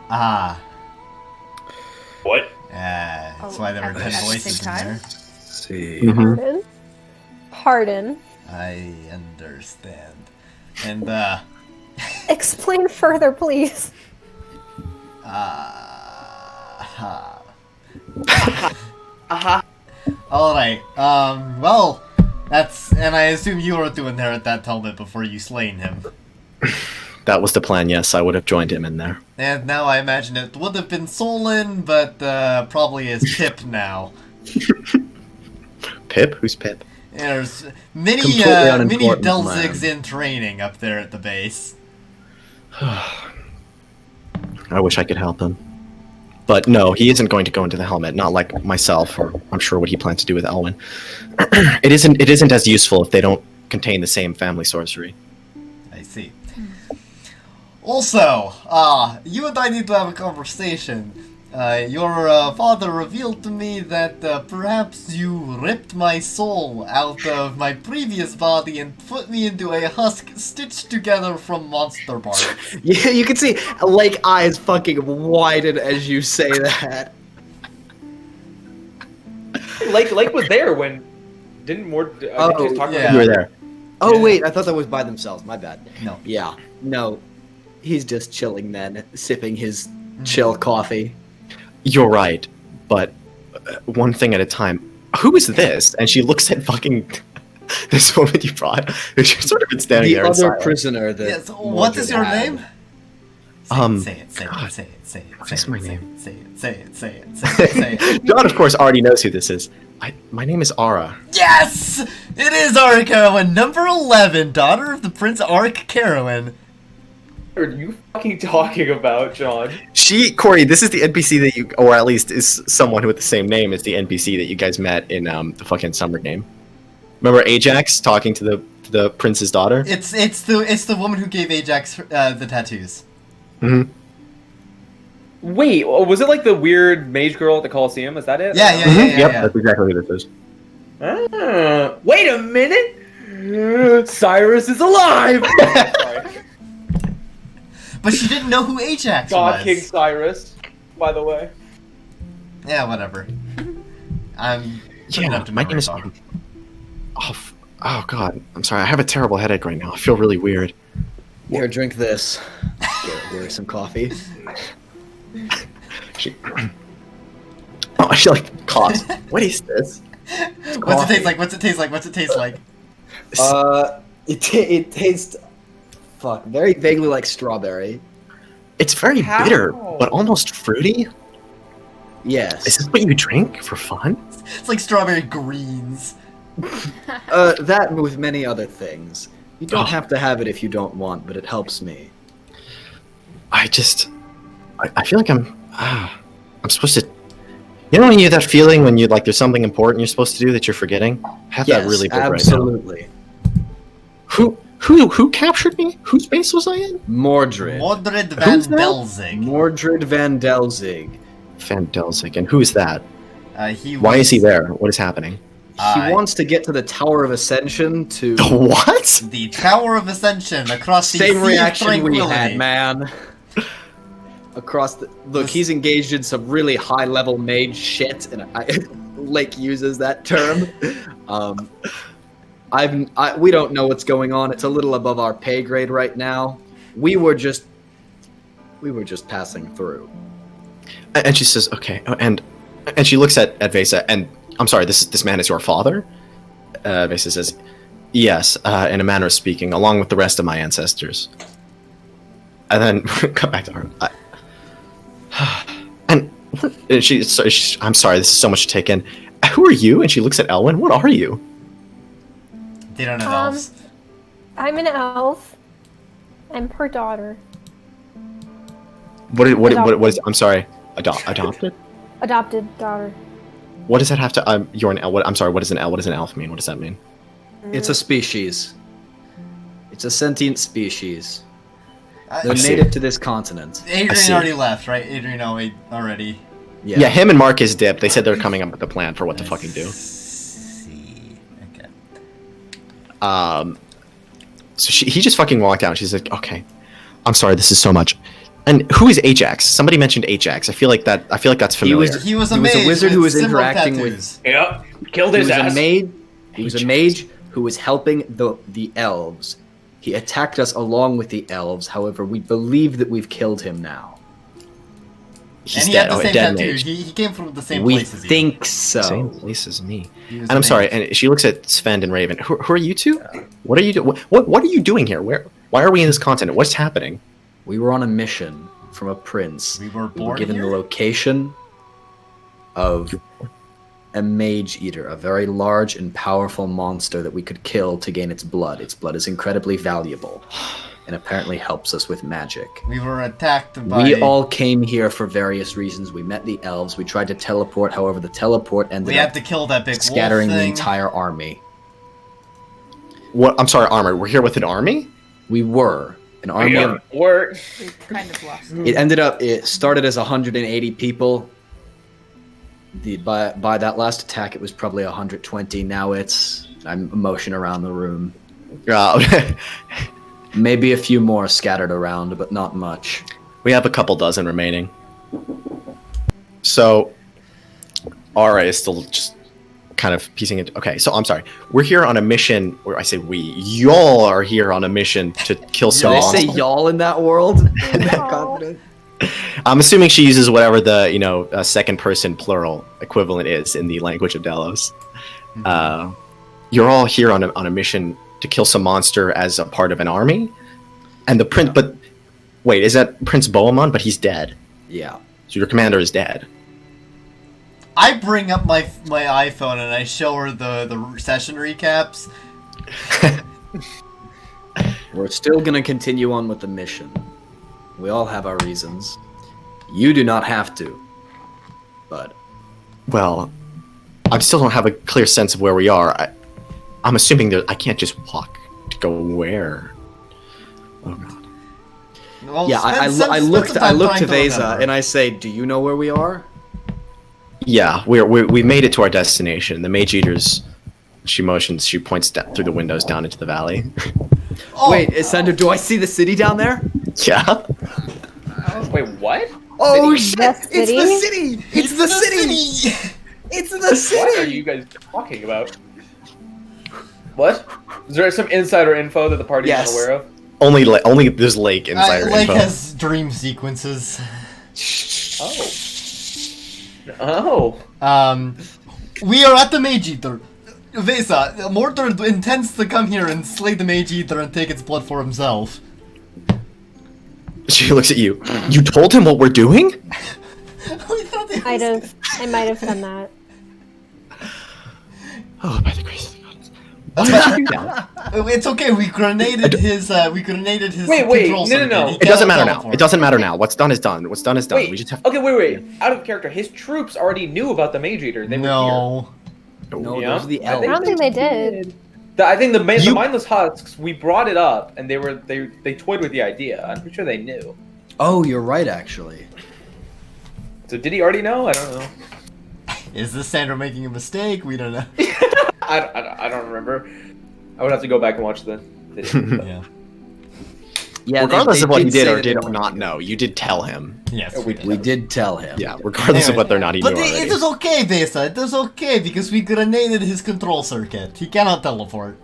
Ah. What? That's why there were 10 voices in there. Let's see. Mm-hmm. Pardon? I understand. And, Explain further, please. Alright, well, and I assume you were to inherit that helmet before you slain him. That was the plan, yes. I would have joined him in there. And now I imagine it would have been Solin, but probably is Pip now. Pip? Who's Pip? There's many Completely unimportant Delzigs man. in training up there at the base. I wish I could help him. But no, he isn't going to go into the helmet, not like myself, or I'm sure what he plans to do with Elwyn. It isn't as useful if they don't contain the same family sorcery. I see. Also, you and I need to have a conversation. Your father revealed to me that perhaps you ripped my soul out of my previous body and put me into a husk stitched together from monster bark. Yeah, you can see Lake eyes fucking widen as you say that. Lake was there when didn't Mord? I think he was talking yeah. about You were there. Oh Yeah. wait, I thought that was by themselves. My bad. No. Yeah, no, he's just chilling then, sipping his chill coffee. You're right, but one thing at a time. Who is this? And she looks at fucking this woman you brought, who's just sort of been standing The there in other silence. prisoner that. Yes, what is your name? Say God. it. What is my name? Say it. John, of course, already knows who this is. My name is Ara. Yes! It is Ara Carowyn, number 11, daughter of the Prince Ara Carowyn. What are you fucking talking about, John? Corey, this is the NPC that you, or at least is someone with the same name as the NPC that you guys met in the fucking summer game. Remember Ajax talking to the prince's daughter? It's the woman who gave Ajax the tattoos. Mm-hmm. Wait, was it like the weird mage girl at the Coliseum? Is that it? Yeah. Yep, that's exactly who this is. Wait a minute! Cyrus is alive! Sorry. But she didn't know who Ajax God was. King Cyrus, by the way. Yeah, whatever. I'm Yeah, my name is. Oh god, I'm sorry. I have a terrible headache right now. I feel really weird. Here, drink this. Here's some coffee. She like coughs. What is this? What's it taste like? It tastes, very vaguely like strawberry. It's very How? bitter, but almost fruity. Yes. Is this what you drink for fun? It's like strawberry greens. That with many other things. You don't Oh. have to have it if you don't want, but it helps me. I feel like I'm supposed to. You know when you have that feeling when you like there's something important you're supposed to do that you're forgetting? I have that really big right now. absolutely. Who captured me? Whose base was I in? Mordred. Mordred van Who's that? Delzig. Mordred van Delzig. Van Delzig. And who is that? Why is he was there? What is happening? He wants to get to the Tower of Ascension to... What? the Tower of Ascension across the Same Sea of reaction we Tranquility. had, man. Across the... Look, he's engaged in some really high-level mage shit, and Lake uses that term. We don't know what's going on. It's a little above our pay grade right now. We were just passing through. And she says, okay, and she looks at Vesa, and I'm sorry, this man is your father? Vesa says, yes, in a manner of speaking, along with the rest of my ancestors. And then, come back to her. And I'm sorry, this is so much to take in. Who are you? And she looks at Elwyn. What are you? They don't know elves. I'm an elf. I'm her daughter. What is, I'm sorry, adopted? Adopted daughter. What does that have to, you're an elf, I'm sorry, what does an elf mean? What does that mean? It's a species. It's a sentient species. They're I see. native to this continent. Adrian already left, right? Adrian already. Yeah, him and Marcus dipped. They said they're coming up with a plan for what to fucking do. See. Okay. So he just fucking walked out. She's like, okay, I'm sorry, this is so much. And who is Ajax? Somebody mentioned Ajax. I feel like that's familiar. He was a wizard who was similar interacting tattoos. Yep. Killed his ass. He was a mage who was helping the elves. He attacked us along with the elves. However, we believe that we've killed him now. He's and he dead. had the same Dead tattoo. mage. He came from the same We place as you. think so. Same place as me. He was And I'm a sorry. mage. And she looks at Svend and Raven. Who are you two? What are you doing? What are you doing here? Why are we in this continent? What's happening? We were on a mission from a prince. We were We were born given here? the location of a mage eater, a very large and powerful monster that we could kill to gain its blood. Its blood is incredibly valuable and apparently helps us with magic. We were attacked by... We all came here for various reasons. We met the elves. We tried to teleport. However, the teleport ended We had up to kill that big scattering wolf the thing. entire army. What? I'm sorry, armor. We're here with an army? We were an army of... Or We kind of lost. It started as 180 people. By that last attack, it was probably 120. Now I'm motion around the room. Maybe a few more scattered around, but not much. We have a couple dozen remaining. So, Ara is still just kind of piecing it. Okay, so I'm sorry. We're here on a mission, or I say we. Y'all are here on a mission to kill some Did I say monsters. y'all in that world? In that Y'all. continent? I'm assuming she uses whatever the second person plural equivalent is in the language of Delos. You're all here on a mission to kill some monster as a part of an army, and the prince. But wait, is that Prince Bohemond? But he's dead. Yeah. So your commander is dead. I bring up my iPhone and I show her the session recaps. We're still gonna continue on with the mission. We all have our reasons. You do not have to. But Well, I still don't have a clear sense of where we are. I'm assuming that I can't just walk to go where. Oh god. Well, yeah, I spend look some to time trying to Vesa remember. and I say, "Do you know where we are?" Yeah, we made it to our destination. The Mage Eaters. She motions. She points through the windows down into the valley. Oh, Wait, Sandra, do I see the city down there? Yeah. wait, what? Oh City? The shit! It's the city? city! It's the city! It's the city! What are you guys talking about? What? Is there some insider info that the party Yes. is aware of? Only there's Lake insider Lake info. has dream sequences. Oh. We are at the Mage Eater. Vesa, Mordred intends to come here and slay the Mage Eater and take its blood for himself. She looks at you. You told him what we're doing? I might have done that. Oh, by the grace of God. It's okay. We grenaded his. Wait, control no. circuit. He It doesn't cannot matter now. teleport. It doesn't matter now. What's done is done. What's done is done. Wait, We just have. okay, wait. Out of character, his troops already knew about the Mage Eater. They were No. No, Yeah? those are the I think I elves. don't think they did. here. I think the mindless husks. We brought it up, and they toyed with the idea. I'm pretty sure they knew. Oh, you're right, actually. So did he already know? I don't know. Is this Sandra making a mistake? We don't know. I don't remember. I would have to go back and watch the video. Yeah. Yeah, regardless of what he did or did not not know, you did tell him. Yes, We did tell him. Yeah, regardless of whether or not he knew already. It is okay, Besa. It is okay because we grenaded his control circuit. He cannot teleport.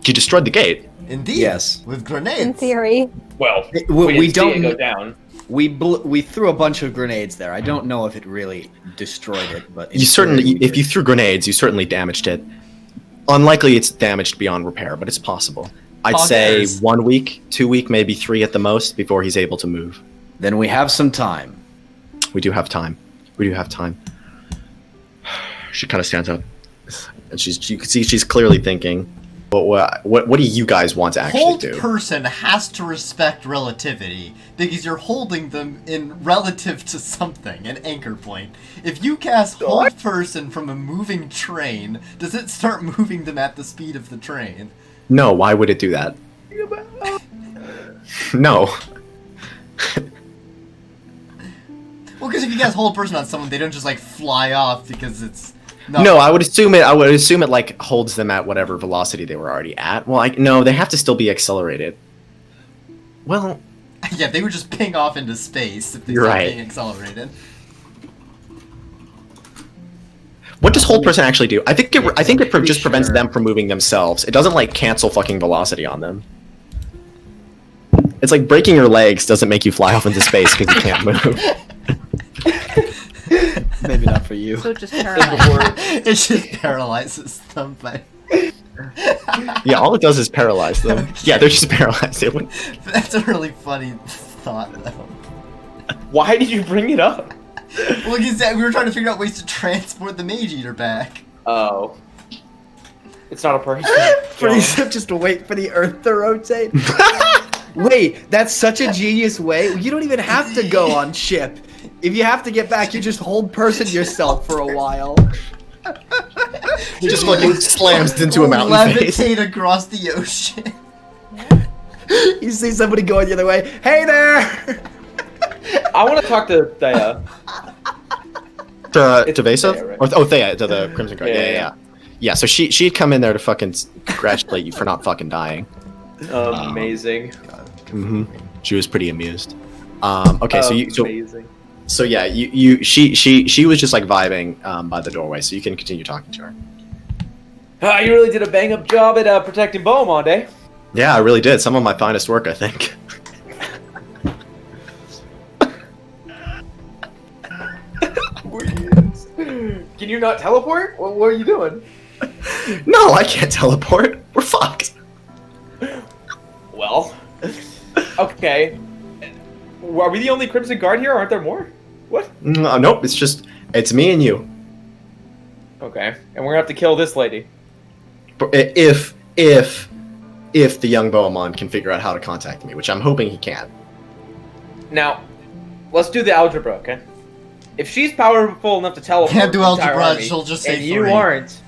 You destroyed the gate. Indeed. Yes. With grenades. In theory. Well, We don't. see it go down. We threw a bunch of grenades there. I don't know if it really destroyed it, but You certainly, if you threw grenades, you certainly damaged it. Unlikely it's damaged beyond repair, but it's possible. I'd say 1 week, 2 week, maybe 3 at the most before he's able to move. Then we have some time. We do have time. We do have time. She kind of stands up, and you can see she's clearly thinking. But what do you guys want to actually Hold do? person has to respect relativity because you're holding them in relative to something, an anchor point. If you cast hold person from a moving train, does it start moving them at the speed of the train? No, why would it do that? No. Well, because if you cast hold person on someone, they don't just like fly off because it's No, I would assume it like holds them at whatever velocity they were already at. Well, no, they have to still be accelerated. Well, yeah, they would just ping off into space if they You're start right. being accelerated. what does hold person actually do? I think it just prevents them from moving themselves. It doesn't like cancel fucking velocity on them. It's like breaking your legs doesn't make you fly off into space because you can't move. Maybe not for you. So just paralyzed. It just paralyzes them. But Yeah, all it does is paralyze them. Yeah, they're just paralyzed. It wouldn't... that's a really funny thought, though. Why did you bring it up? Well, because we were trying to figure out ways to transport the Mage Eater back. Oh. It's not a person. Just to wait for the Earth to rotate. Wait, that's such a genius way. You don't even have to go on ship. If you have to get back, you just hold person yourself for a while. He just fucking slams into a mountain face. Levitate across the ocean. You see somebody going the other way. Hey there! I want to talk to Thea. To Vesa? Thea, right? Oh, Thea, to the Crimson Guard. Yeah, Yeah. Yeah, so she'd come in there to fucking congratulate you for not fucking dying. Amazing. Mm-hmm. She was pretty amused. Okay, Amazing. so yeah, she was just like vibing by the doorway, so you can continue talking to her. You really did a bang up job at protecting Beaumont, eh? Yeah, I really did. Some of my finest work, I think. Can you not teleport? What are you doing? No, I can't teleport. We're fucked. Well, okay. Are we the only Crimson Guard here? Aren't there more? What? No, nope, it's me and you. Okay, and we're gonna have to kill this lady. But if the young Bohemond can figure out how to contact me, which I'm hoping he can. Now, let's do the algebra, okay? If she's powerful enough to teleport, Can't do the entire algebra, army, she'll just say and you 3. aren't.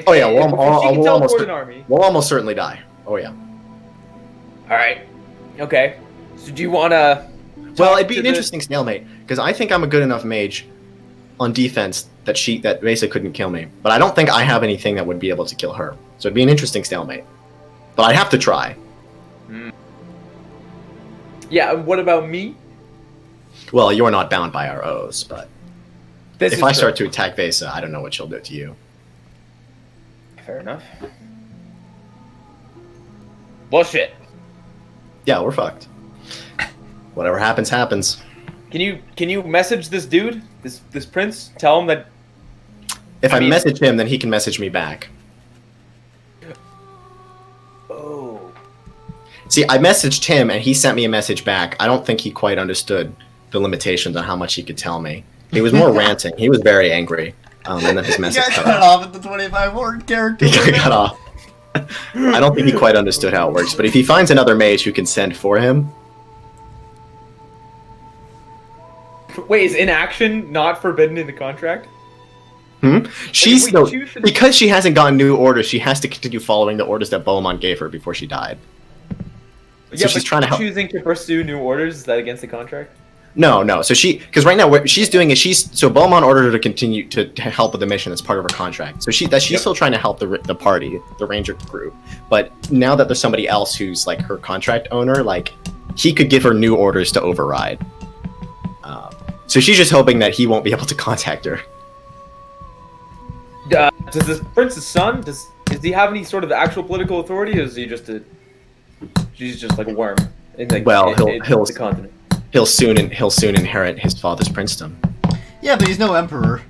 Oh yeah, if she can teleport an army. we'll almost certainly die. Oh yeah. All right. Okay. So do you wanna? Well, it'd be an interesting stalemate because I think I'm a good enough mage on defense that Vesa couldn't kill me, but I don't think I have anything that would be able to kill her. So it'd be an interesting stalemate. But I'd have to try. Yeah. And what about me? Well, you're not bound by our oaths, but This if is I true. start to attack Vesa, I don't know what she'll do to you. Fair enough. Bullshit. Yeah, we're fucked. Whatever happens, happens. Can you message this dude, this prince? Tell him that. If I I mean- message him, then he can message me back. Oh. See, I messaged him, and he sent me a message back. I don't think he quite understood the limitations on how much he could tell me. He was more ranting. He was very angry. And then his He message got cut cut off. off at the 25-word character. He got cut off. I don't think he quite understood how it works, but if he finds another mage who can send for him, Wait, is inaction not forbidden in the contract? She's If we choose to- because she hasn't gotten new orders. She has to continue following the orders that Beaumont gave her before she died. Yeah, she's but trying to help. choosing to pursue new orders, is that against the contract? No. So because right now what she's doing is so Beaumont ordered her to continue to help with the mission as part of her contract. So she's still trying to help the party, the Ranger group. But now that there's somebody else who's like her contract owner, like he could give her new orders to override. So she's just hoping that he won't be able to contact her. Does this prince's son? Does he have any sort of actual political authority, or is he just he's just like a worm? In the, Well, in the continent. He'll soon inherit his father's princedom. Yeah, but he's no emperor.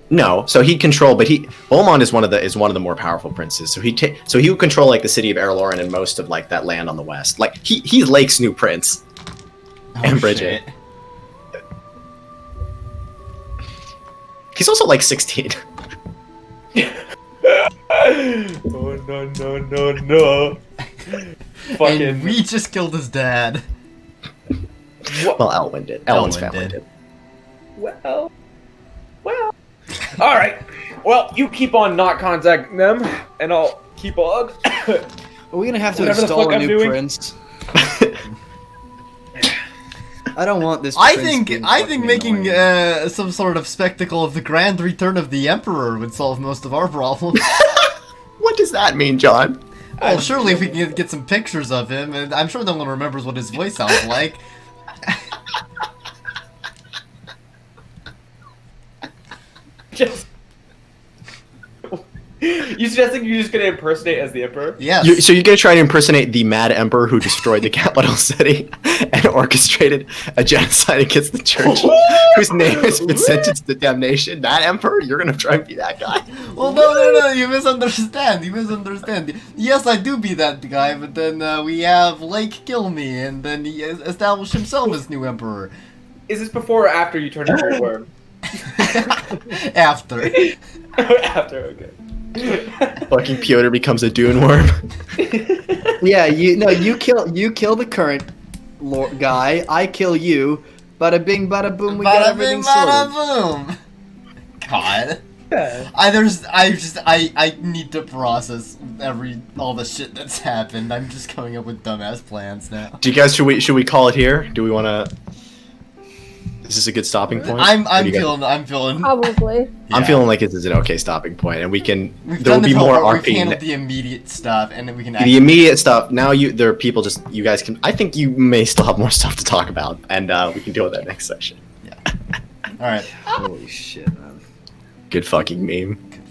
No, so he'd control, but Beaumont is one of the more powerful princes. So he would control like the city of Erlorin and most of like that land on the west. Like he's Lake's new prince. And Bridget. Shit. He's also like 16. Oh no. Fucking. And we just killed his dad. Well, Elwyn did. Elwyn's family did. Well. All right. Well, you keep on not contacting them, and I'll keep on. Are we gonna have to Whatever the install fuck a I'm new doing. prince? I don't want this. I prince think being making fucking annoying. some sort of spectacle of the grand return of the emperor would solve most of our problems. What does that mean, John? Well, surely if we can get some pictures of him, and I'm sure no one remembers what his voice sounds like. Just. You suggesting you're just gonna impersonate as the emperor? Yes. So you're gonna try to impersonate the Mad Emperor who destroyed the capital city and orchestrated a genocide against the church, whose name has been sentenced to damnation? That emperor? You're gonna try and be that guy? Well, no, you misunderstand. Yes, I do be that guy, but then we have Lake kill me, and then he establish himself as new emperor. Is this before or after you turn into a worm? After. After, okay. Fucking Pyotr becomes a dune worm. Yeah, you kill the current guy. I kill you. Bada bing, bada boom. We got Bada everything bing, bada sorted. boom. God. Yeah. I need to process all the shit that's happened. I'm just coming up with dumbass plans now. Do you guys should we call it here? Do we want to? Is this a good stopping point? I'm What do you feeling. Probably. I'm feeling like this is an okay stopping point, and We've there will done be the more part where we've RP. handled the immediate stuff, and then we can. The immediate stuff. Now there are people you guys can. I think you may still have more stuff to talk about, and we can deal with that next session. All right. Holy shit, man. Good fucking meme. Good